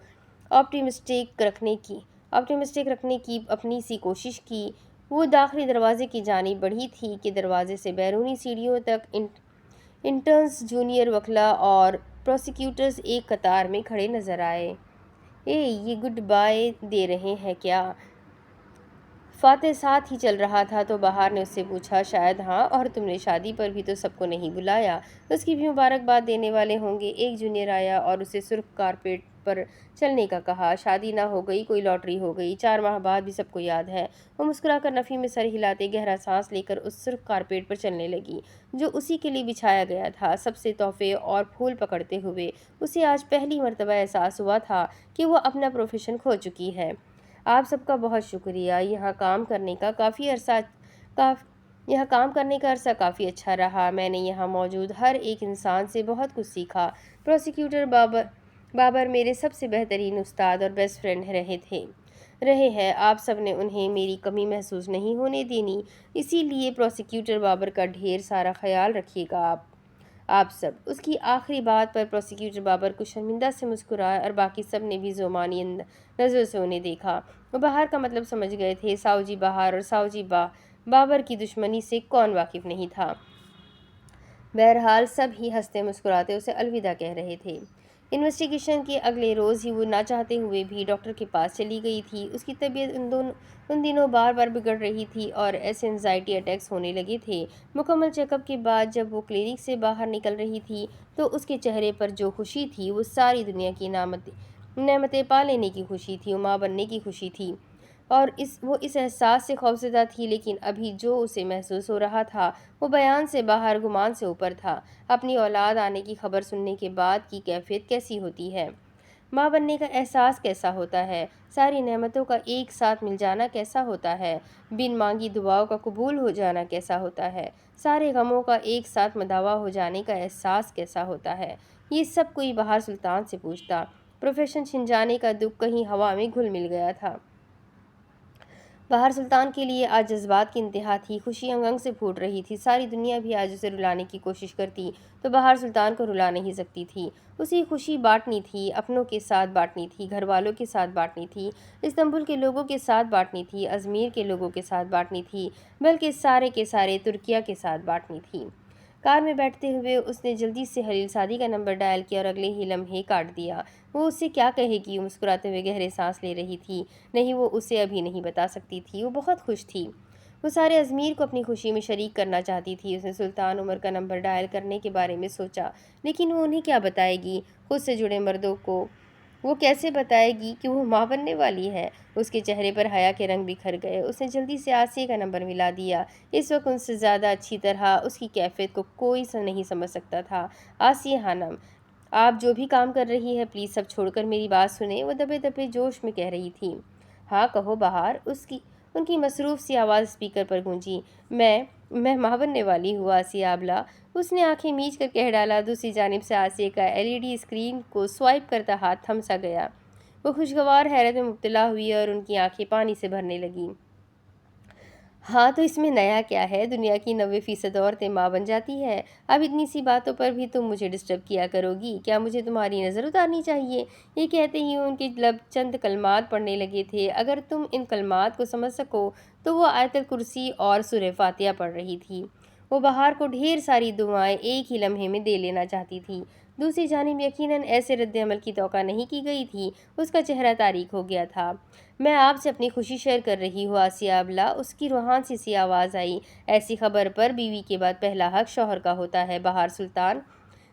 آپٹیمسٹک رکھنے کی اپنی سی کوشش کی۔ وہ داخلی دروازے کی جانب بڑھی تھی کہ دروازے سے بیرونی سیڑھیوں تک انٹرنز، جونیئر وکلا اور پروسیکیوٹرز ایک قطار میں کھڑے نظر آئے۔ یہ گڈ بائے دے رہے ہیں کیا؟ فاتح ساتھ ہی چل رہا تھا تو بہار نے اس سے پوچھا۔ شاید ہاں، اور تم نے شادی پر بھی تو سب کو نہیں بلایا، اس کی بھی مبارکباد دینے والے ہوں گے۔ ایک جونیئر آیا اور اسے سرخ کارپیٹ پر چلنے کا کہا۔ شادی نہ ہو گئی، کوئی لاٹری ہو گئی، 4 ماہ بعد بھی سب کو یاد ہے۔ وہ مسکرا کر نفی میں سر ہلاتے گہرا سانس لے کر اس سرخ کارپیٹ پر چلنے لگی جو اسی کے لیے بچھایا گیا تھا۔ سب سے تحفے اور پھول پکڑتے ہوئے اسے آج پہلی مرتبہ احساس ہوا تھا کہ وہ اپنا پروفیشن کھو چکی ہے۔ آپ سب کا بہت شکریہ، یہاں کام کرنے کا عرصہ کافی اچھا رہا۔ میں نے یہاں موجود ہر ایک انسان سے بہت کچھ سیکھا۔ پروسیکیوٹر بابر میرے سب سے بہترین استاد اور بیسٹ فرینڈ رہے ہیں۔ آپ سب نے انہیں میری کمی محسوس نہیں ہونے دینی، اسی لیے پروسیکیوٹر بابر کا ڈھیر سارا خیال رکھیے گا آپ سب۔ اس کی آخری بات پر پروسیکیوٹر بابر کچھ شرمندہ سے مسکرائے اور باقی سب نے بھی ذومانی نظروں سے انہیں دیکھا۔ وہ بہار کا مطلب سمجھ گئے تھے۔ ساؤجی بہار اور ساؤجی بابر کی دشمنی سے کون واقف نہیں تھا؟ بہرحال سب ہی ہنستے مسکراتے اسے الوداع کہہ رہے تھے۔ انویسٹیگیشن کے اگلے روز ہی وہ نہ چاہتے ہوئے بھی ڈاکٹر کے پاس چلی گئی تھی۔ اس کی طبیعت ان دنوں بار بار بگڑ رہی تھی اور ایسے انزائٹی اٹیکس ہونے لگے تھے۔ مکمل چیک اپ کے بعد جب وہ کلینک سے باہر نکل رہی تھی تو اس کے چہرے پر جو خوشی تھی وہ ساری دنیا کی نعمتیں پا لینے کی خوشی تھی، ماں بننے کی خوشی تھی، اور وہ اس احساس سے خوفزدہ تھی، لیکن ابھی جو اسے محسوس ہو رہا تھا وہ بیان سے باہر، گمان سے اوپر تھا۔ اپنی اولاد آنے کی خبر سننے کے بعد کی کیفیت کیسی ہوتی ہے؟ ماں بننے کا احساس کیسا ہوتا ہے؟ ساری نعمتوں کا ایک ساتھ مل جانا کیسا ہوتا ہے؟ بن مانگی دعاؤں کا قبول ہو جانا کیسا ہوتا ہے؟ سارے غموں کا ایک ساتھ مداوا ہو جانے کا احساس کیسا ہوتا ہے؟ یہ سب کوئی بہار سلطان سے پوچھتا۔ پروفیشن چھن جانے کا دکھ کہیں ہوا میں گھل مل گیا تھا۔ بہار سلطان کے لیے آج جذبات کی انتہا تھی۔ خوشی انگ انگ سے پھوٹ رہی تھی۔ ساری دنیا بھی آج اسے رلانے کی کوشش کرتی تو بہار سلطان کو رلا نہیں سکتی تھی۔ اسے خوشی بانٹنی تھی، اپنوں کے ساتھ بانٹنی تھی، گھر والوں کے ساتھ بانٹنی تھی، استنبول کے لوگوں کے ساتھ بانٹنی تھی، ازمیر کے لوگوں کے ساتھ بانٹنی تھی، بلکہ سارے کے سارے ترکیہ کے ساتھ بانٹنی تھی۔ کار میں بیٹھتے ہوئے اس نے جلدی سے خلیل سعدی کا نمبر ڈائل کیا اور اگلے ہی لمحے کاٹ دیا۔ وہ اسے کیا کہے گی؟ وہ مسکراتے ہوئے گہرے سانس لے رہی تھی۔ نہیں، وہ اسے ابھی نہیں بتا سکتی تھی۔ وہ بہت خوش تھی۔ وہ سارے ازمیر کو اپنی خوشی میں شریک کرنا چاہتی تھی۔ اس نے سلطان عمر کا نمبر ڈائل کرنے کے بارے میں سوچا، لیکن وہ انہیں کیا بتائے گی؟ خود سے جڑے مردوں کو وہ کیسے بتائے گی کہ وہ ماں بننے والی ہے؟ اس کے چہرے پر حیا کے رنگ بکھر گئے۔ اس نے جلدی سے آسیہ کا نمبر ملا دیا۔ اس وقت ان سے زیادہ اچھی طرح اس کی کیفیت کو کوئی نہیں سمجھ سکتا تھا۔ آسیہ خانم، آپ جو بھی کام کر رہی ہے پلیز سب چھوڑ کر میری بات سنیں، وہ دبے دبے جوش میں کہہ رہی تھی۔ ہاں کہو بہار، ان کی مصروف سی آواز اسپیکر پر گونجی۔ میں ماں بننے والی ہوں آسیہ ابلہ، اس نے آنکھیں میچ کر کہہ ڈالا۔ دوسری جانب سے آسیہ کا LED اسکرین کو سوائپ کرتا ہاتھ تھم سا گیا۔ وہ خوشگوار حیرت میں مبتلا ہوئی اور ان کی آنکھیں پانی سے بھرنے لگیں۔ ہاں تو اس میں نیا کیا ہے؟ دنیا کی 90% عورتیں ماں بن جاتی ہے۔ اب اتنی سی باتوں پر بھی تم مجھے ڈسٹرب کیا کرو گی؟ کیا مجھے تمہاری نظر اتارنی چاہیے؟ یہ کہتے ہی ان کے لب چند کلمات پڑھنے لگے تھے۔ اگر تم ان کلمات کو سمجھ سکو تو وہ آیت الکرسی اور سورہ فاتحہ پڑھ رہی تھی۔ وہ بہار کو ڈھیر ساری دعائیں ایک ہی لمحے میں دے لینا چاہتی تھی۔ دوسری جانب یقیناً ایسے رد عمل کی توقع نہیں کی گئی تھی۔ اس کا چہرہ تاریک ہو گیا تھا۔ میں آپ سے اپنی خوشی شیئر کر رہی ہوں آسیہ ابلہ، اس کی روحان سی آواز آئی۔ ایسی خبر پر بیوی کے بعد پہلا حق شوہر کا ہوتا ہے۔ بہار سلطان،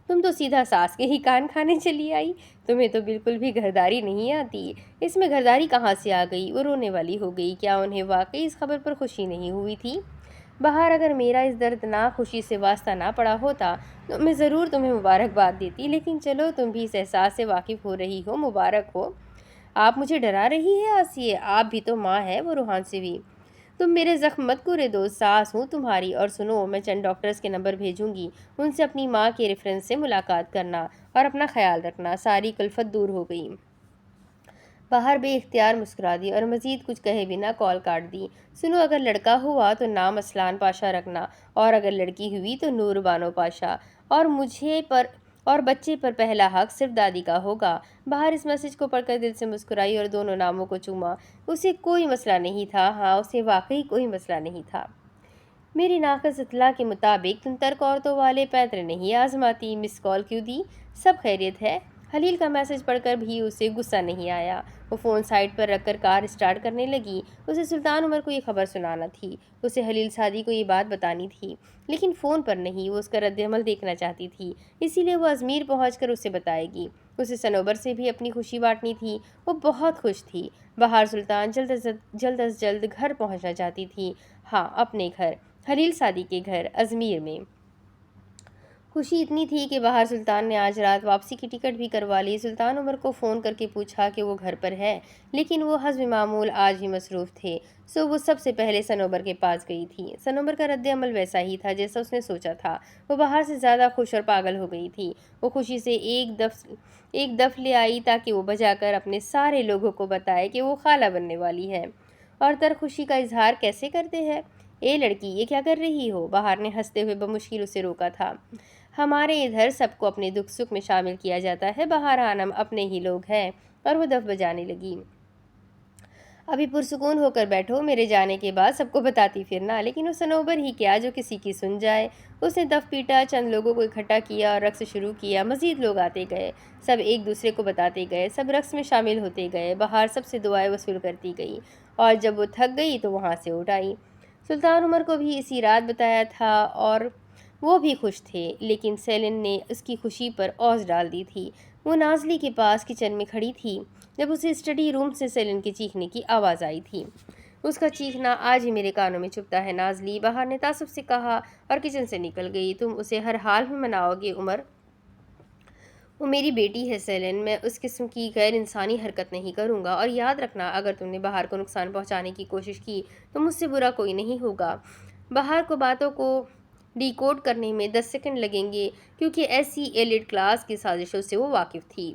تم تو سیدھا ساس کے ہی کان کھانے چلی آئی۔ تمہیں تو بالکل بھی گھرداری نہیں آتی۔ اس میں گھرداری کہاں سے آ گئی؟ وہ رونے والی ہو گئی۔ کیا انہیں واقعی اس خبر پر خوشی نہیں ہوئی تھی؟ بہار، اگر میرا اس دردناک خوشی سے واسطہ نہ پڑا ہوتا تو میں ضرور تمہیں مبارکباد دیتی، لیکن چلو تم بھی اس احساس سے واقف ہو رہی ہو، مبارک ہو۔ آپ مجھے ڈرا رہی ہے آسیہ، آپ بھی تو ماں ہے، وہ روحان سے بھی۔ تم میرے زخم مت کورے دوست، ساس ہوں تمہاری۔ اور سنو، میں چند ڈاکٹرز کے نمبر بھیجوں گی، ان سے اپنی ماں کے ریفرنس سے ملاقات کرنا اور اپنا خیال رکھنا۔ ساری کلفت دور ہو گئی۔ بہار بے اختیار مسکرا دی اور مزید کچھ کہے بنا کال کاٹ دی۔ سنو، اگر لڑکا ہوا تو نام اسلان پاشا رکھنا، اور اگر لڑکی ہوئی تو نور بانو پاشا، اور اور بچے پر پہلا حق صرف دادی کا ہوگا۔ بہار اس میسج کو پڑھ کر دل سے مسکرائی اور دونوں ناموں کو چوما۔ اسے کوئی مسئلہ نہیں تھا، ہاں اسے واقعی کوئی مسئلہ نہیں تھا۔ میری ناقص اطلاع کے مطابق تم ترک عورتوں والے پیتر نہیں آزماتی، مس کال کیوں دی؟ سب خیریت ہے؟ خلیل کا میسج پڑھ کر بھی اسے غصہ نہیں آیا۔ وہ فون سائڈ پر رکھ کر کار اسٹارٹ کرنے لگی۔ اسے سلطان عمر کو یہ خبر سنانا تھی، اسے خلیل سعدی کو یہ بات بتانی تھی، لیکن فون پر نہیں، وہ اس کا رد عمل دیکھنا چاہتی تھی، اسی لیے وہ ازمیر پہنچ کر اسے بتائے گی۔ اسے صنوبر سے بھی اپنی خوشی بانٹنی تھی، وہ بہت خوش تھی۔ بہار سلطان جلد از جلد گھر پہنچنا چاہتی تھی، ہاں اپنے گھر، خلیل سعدی کے گھر ازمیر میں۔ خوشی اتنی تھی کہ بہار سلطان نے آج رات واپسی کی ٹکٹ بھی کروا لی۔ سلطان عمر کو فون کر کے پوچھا کہ وہ گھر پر ہے، لیکن وہ حسب معمول آج بھی مصروف تھے، سو وہ سب سے پہلے صنوبر کے پاس گئی تھی۔ صنوبر کا رد عمل ویسا ہی تھا جیسا اس نے سوچا تھا، وہ بہار سے زیادہ خوش اور پاگل ہو گئی تھی۔ وہ خوشی سے ایک دف لے آئی تاکہ وہ بجا کر اپنے سارے لوگوں کو بتائے کہ وہ خالہ بننے والی ہے، اور تر خوشی کا اظہار کیسے کرتے ہیں۔ اے لڑکی، یہ کیا کر رہی ہو؟ بہار نے ہنستے ہوئے بمشکل اسے روکا تھا۔ ہمارے ادھر سب کو اپنے دکھ سکھ میں شامل کیا جاتا ہے بہار خانم، اپنے ہی لوگ ہیں۔ اور وہ دف بجانے لگی۔ ابھی پرسکون ہو کر بیٹھو، میرے جانے کے بعد سب کو بتاتی پھرنا۔ لیکن وہ صنوبر ہی کیا جو کسی کی سن جائے۔ اس نے دف پیٹا، چند لوگوں کو اکٹھا کیا اور رقص شروع کیا۔ مزید لوگ آتے گئے، سب ایک دوسرے کو بتاتے گئے، سب رقص میں شامل ہوتے گئے۔ بہار سب سے دعائیں وصول کرتی گئی، اور جب وہ تھک گئی تو وہاں سے اٹھ آئی۔ سلطان عمر کو بھی اسی رات بتایا تھا اور وہ بھی خوش تھے، لیکن سیلن نے اس کی خوشی پر اوز ڈال دی تھی۔ وہ نازلی کے پاس کچن میں کھڑی تھی جب اسے اسٹڈی روم سے سیلن کے چیخنے کی آواز آئی تھی۔ اس کا چیخنا آج ہی میرے کانوں میں چبھتا ہے نازلی، بہار نے تعصب سے کہا اور کچن سے نکل گئی۔ تم اسے ہر حال میں مناؤ گے عمر؟ وہ میری بیٹی ہے سیلن، میں اس قسم کی غیر انسانی حرکت نہیں کروں گا، اور یاد رکھنا اگر تم نے بہار کو نقصان پہنچانے کی کوشش کی تو مجھ سے برا کوئی نہیں ہوگا۔ بہار کو باتوں کو ڈی کوڈ کرنے میں 10 سیکنڈ لگیں گے، کیونکہ ایسی ایلیٹ کلاس کی سازشوں سے وہ واقف تھی۔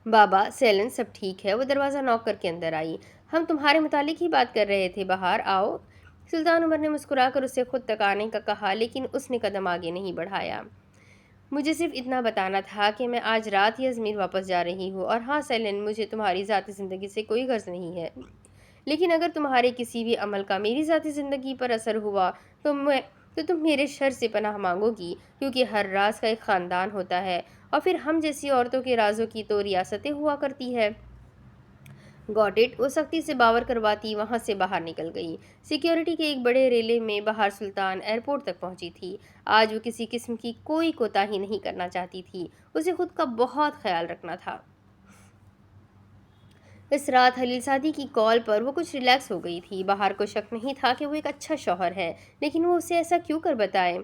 بابا، سیلن سب ٹھیک ہے؟ وہ دروازہ نوک کر کے اندر آئی۔ ہم تمہارے متعلق ہی بات کر رہے تھے بہار، آؤ۔ سلطان عمر نے مسکرا کر اسے خود تک آنے کا کہا، لیکن اس نے قدم آگے نہیں بڑھایا۔ مجھے صرف اتنا بتانا تھا کہ میں آج رات ہی ازمیر واپس جا رہی ہوں، اور ہاں سیلن، مجھے تمہاری ذاتی زندگی سے کوئی غرض نہیں ہے، لیکن اگر تمہارے کسی بھی عمل کا میری ذاتی زندگی پر اثر ہوا تو تم میرے شر سے پناہ مانگو گی، کیونکہ ہر راز کا ایک خاندان ہوتا ہے، اور پھر ہم جیسی عورتوں کے رازوں کی تو ریاستیں ہوا کرتی ہے۔ گاٹ اٹ، وہ سختی سے باور کرواتی وہاں سے باہر نکل گئی۔ سیکیورٹی کے ایک بڑے ریلے میں بہار سلطان ایئرپورٹ تک پہنچی تھی۔ آج وہ کسی قسم کی کوئی کوتاہی نہیں کرنا چاہتی تھی، اسے خود کا بہت خیال رکھنا تھا۔ اس رات خلیل سعدی کی کال پر وہ کچھ ریلیکس ہو گئی تھی۔ بہار کو شک نہیں تھا کہ وہ ایک اچھا شوہر ہے، لیکن وہ اسے ایسا کیوں کر بتائے؟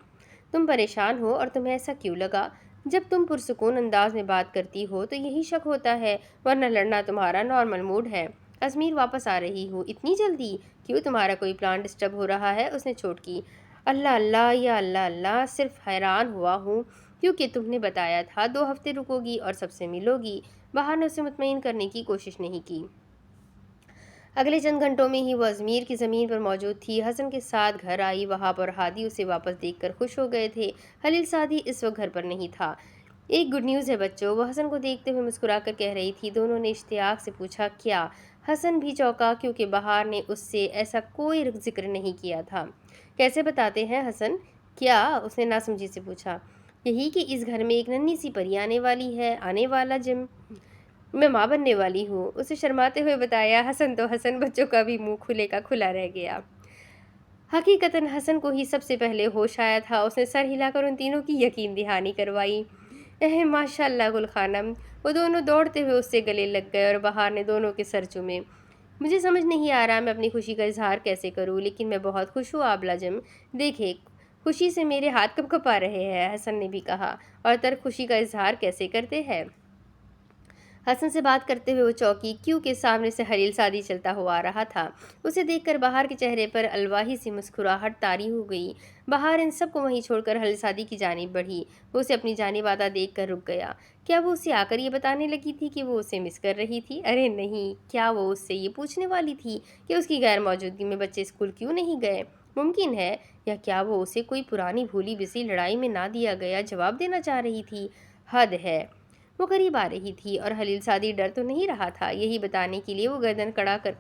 تم پریشان ہو اور تمہیں ایسا کیوں لگا؟ جب تم پرسکون انداز میں بات کرتی ہو تو یہی شک ہوتا ہے، ورنہ لڑنا تمہارا نارمل موڈ ہے۔ ازمیر واپس آ رہی ہو اتنی جلدی؟ کیوں تمہارا کوئی پلان ڈسٹرب ہو رہا ہے؟ اس نے چوٹ کی۔ اللہ اللہ یا اللہ اللہ، صرف حیران ہوا ہوں کیونکہ تم نے بتایا تھا 2 ہفتے رکو گی اور سب سے ملو گی۔ بہار نے اسے مطمئن کرنے کی کوشش نہیں کی۔ اگلے چند گھنٹوں میں ہی وہ ازمیر کی زمین پر موجود تھی۔ حسن کے ساتھ گھر آئی، وہاب اور ہادی اسے واپس دیکھ کر خوش ہو گئے تھے۔ خلیل سعدی اس وقت گھر پر نہیں تھا۔ ایک گڈ نیوز ہے بچوں، وہ حسن کو دیکھتے ہوئے مسکرا کر کہہ رہی تھی۔ دونوں نے اشتیاق سے پوچھا، کیا؟ حسن بھی چونکا کیونکہ بہار نے اس سے ایسا کوئی ذکر نہیں کیا تھا۔ کیسے بتاتے ہیں حسن؟ کیا؟ اس نے ناسمجھی سے پوچھا۔ یہی کہ اس گھر میں ایک ننھی سی پری آنے والی ہے، آنے والا جم میں ماں بننے والی ہوں، اسے شرماتے ہوئے بتایا۔ حسن تو حسن، بچوں کا بھی منہ کھلے کا کھلا رہ گیا۔ حقیقتاً حسن کو ہی سب سے پہلے ہوش آیا تھا۔ اس نے سر ہلا کر ان تینوں کی یقین دہانی کروائی۔ ماشاء اللہ گل خانم۔ وہ دونوں دوڑتے ہوئے اس سے گلے لگ گئے اور بہار نے دونوں کے سر چومے۔ مجھے سمجھ نہیں آ رہا میں اپنی خوشی کا اظہار کیسے کروں، لیکن میں بہت خوش ہوں آبلہ جم، دیکھے خوشی سے میرے ہاتھ کب کپا رہے ہیں، حسن نے بھی کہا۔ اور ترک خوشی کا اظہار کیسے کرتے ہیں؟ حسن سے بات کرتے ہوئے وہ چوکی، کیونکہ سامنے سے خلیل سعدی چلتا ہوا آ رہا تھا۔ اسے دیکھ کر بہار کے چہرے پر الواحی سی مسکراہٹ طاری ہو گئی۔ بہار ان سب کو وہیں چھوڑ کر خلیل سعدی کی جانب بڑھی۔ وہ اسے اپنی جانب آتا دیکھ کر رک گیا۔ کیا وہ اسے آ کر یہ بتانے لگی تھی کہ وہ اسے مس کر رہی تھی؟ ارے نہیں، کیا وہ اس سے یہ پوچھنے والی تھی کہ اس کی غیر موجودگی میں بچے اسکول کیوں نہیں گئے؟ ممکن ہے، یا کیا وہ اسے کوئی پرانی بھولی بسی لڑائی میں نہ دیا گیا جواب دینا چاہ رہی تھی؟ حد ہے۔ وہ قریب آ رہی تھی اور خلیل سعدی ڈر تو نہیں رہا تھا، یہی بتانے کے لیے وہ گردن کڑا کر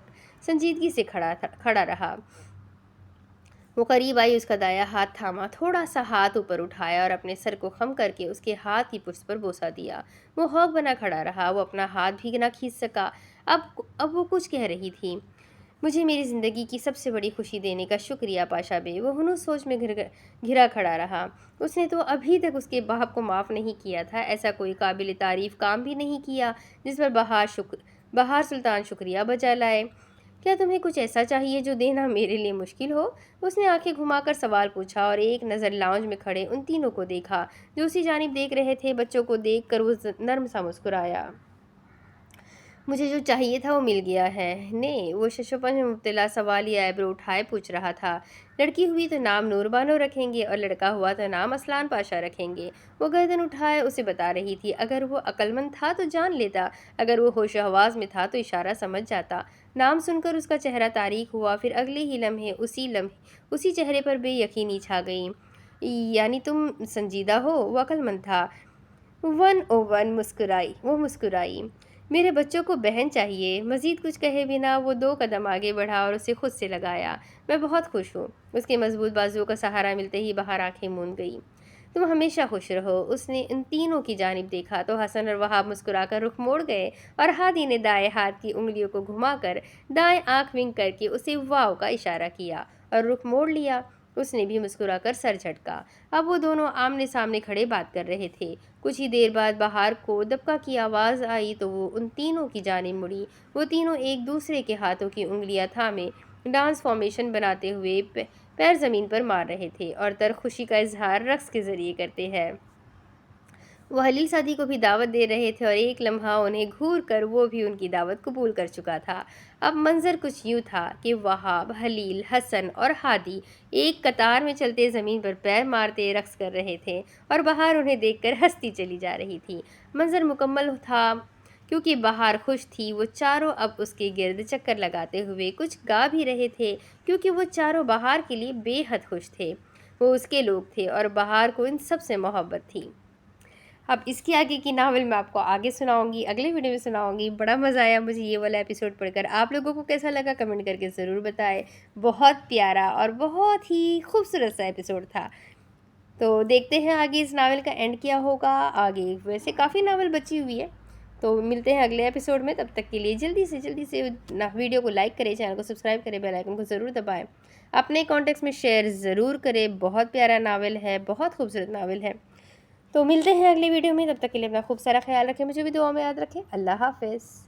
سنجیدگی سے کھڑا رہا۔ وہ قریب آئی، اس کا دایاں ہاتھ تھاما، تھوڑا سا ہاتھ اوپر اٹھایا اور اپنے سر کو خم کر کے اس کے ہاتھ کی پشت پر بوسہ دیا۔ وہ ہوک بنا کھڑا رہا، وہ اپنا ہاتھ بھی نہ کھینچ سکا۔ اب وہ کچھ کہہ رہی تھی، مجھے میری زندگی کی سب سے بڑی خوشی دینے کا شکریہ پاشا بے۔ وہ ہنوز سوچ میں گھرا کھڑا رہا۔ اس نے تو ابھی تک اس کے باپ کو معاف نہیں کیا تھا، ایسا کوئی قابل تعریف کام بھی نہیں کیا جس پر بہار سلطان شکریہ بجا لائے۔ کیا تمہیں کچھ ایسا چاہیے جو دینا میرے لیے مشکل ہو؟ اس نے آنکھیں گھما کر سوال پوچھا اور ایک نظر لاؤنج میں کھڑے ان تینوں کو دیکھا جو اسی جانب دیکھ رہے تھے۔ بچوں کو دیکھ کر وہ نرم سا مسکرایا۔ مجھے جو چاہیے تھا وہ مل گیا ہے نے؟ وہ ششوپن میں مبتلا سوالیہ ایبرو اٹھائے پوچھ رہا تھا۔ لڑکی ہوئی تو نام نور بانو رکھیں گے اور لڑکا ہوا تو نام اسلان پاشا رکھیں گے، وہ گردن اٹھائے اسے بتا رہی تھی۔ اگر وہ عقل مند تھا تو جان لیتا، اگر وہ ہوش و حواس میں تھا تو اشارہ سمجھ جاتا۔ نام سن کر اس کا چہرہ تاریک ہوا، پھر اگلے ہی لمحے اسی چہرے پر بے یقینی چھا گئی۔ یعنی تم سنجیدہ ہو؟ وہ عقل مند تھا۔ 101 وہ مسکرائی۔ میرے بچوں کو بہن چاہیے۔ مزید کچھ کہے بنا وہ 2 قدم آگے بڑھا اور اسے خود سے لگایا۔ میں بہت خوش ہوں۔ اس کے مضبوط بازوؤں کا سہارا ملتے ہی بہار آنکھیں موند گئی۔ تم ہمیشہ خوش رہو۔ اس نے ان تینوں کی جانب دیکھا تو حسن اور وہاب مسکرا کر رخ موڑ گئے اور ہادی نے دائیں ہاتھ کی انگلیوں کو گھما کر دائیں آنکھ ونک کر کے اسے واو کا اشارہ کیا اور رخ موڑ لیا۔ اس نے بھی مسکرا کر سر جھٹکا۔ اب وہ دونوں آمنے سامنے کھڑے بات کر رہے تھے۔ کچھ ہی دیر بعد بہار کو دبکا کی آواز آئی تو وہ ان تینوں کی جانب مڑی۔ وہ تینوں ایک دوسرے کے ہاتھوں کی انگلیاں تھامے ڈانس فارمیشن بناتے ہوئے پیر زمین پر مار رہے تھے اور تر خوشی کا اظہار رقص کے ذریعے کرتے ہیں۔ وہ خلیل سعدی کو بھی دعوت دے رہے تھے اور ایک لمحہ انہیں گھور کر وہ بھی ان کی دعوت قبول کر چکا تھا۔ اب منظر کچھ یوں تھا کہ وہاب، خلیل، حسن اور ہادی ایک قطار میں چلتے زمین پر پیر مارتے رقص کر رہے تھے اور بہار انہیں دیکھ کر ہنستی چلی جا رہی تھی۔ منظر مکمل تھا کیونکہ بہار خوش تھی۔ وہ چاروں اب اس کے گرد چکر لگاتے ہوئے کچھ گا بھی رہے تھے کیونکہ وہ چاروں بہار کے لیے بے حد خوش تھے۔ وہ اس کے لوگ تھے اور بہار کو ان سب سے محبت تھی۔ اب اس کی آگے کی ناول میں آپ کو آگے سناؤں گی، اگلے ویڈیو میں سناؤں گی۔ بڑا مزہ آیا مجھے یہ والا ایپیسوڈ پڑھ کر۔ آپ لوگوں کو کیسا لگا کمنٹ کر کے ضرور بتائیں۔ بہت پیارا اور بہت ہی خوبصورت سا ایپیسوڈ تھا۔ تو دیکھتے ہیں آگے اس ناول کا اینڈ کیا ہوگا۔ آگے ویسے کافی ناول بچی ہوئی ہے، تو ملتے ہیں اگلے ایپیسوڈ میں۔ تب تک کے لیے جلدی سے ویڈیو کو لائک کریں، چینل کو سبسکرائب کریں، بیل آئیکن کو ضرور دبائیں، اپنے کانٹیکٹس میں شیئر ضرور کریں۔ بہت پیارا ناول ہے، بہت خوبصورت ناول ہے۔ تو ملتے ہیں اگلے ویڈیو میں، تب تک کے لیے اپنا خوب سارا خیال رکھیں، مجھے بھی دعا میں یاد رکھیں۔ اللہ حافظ۔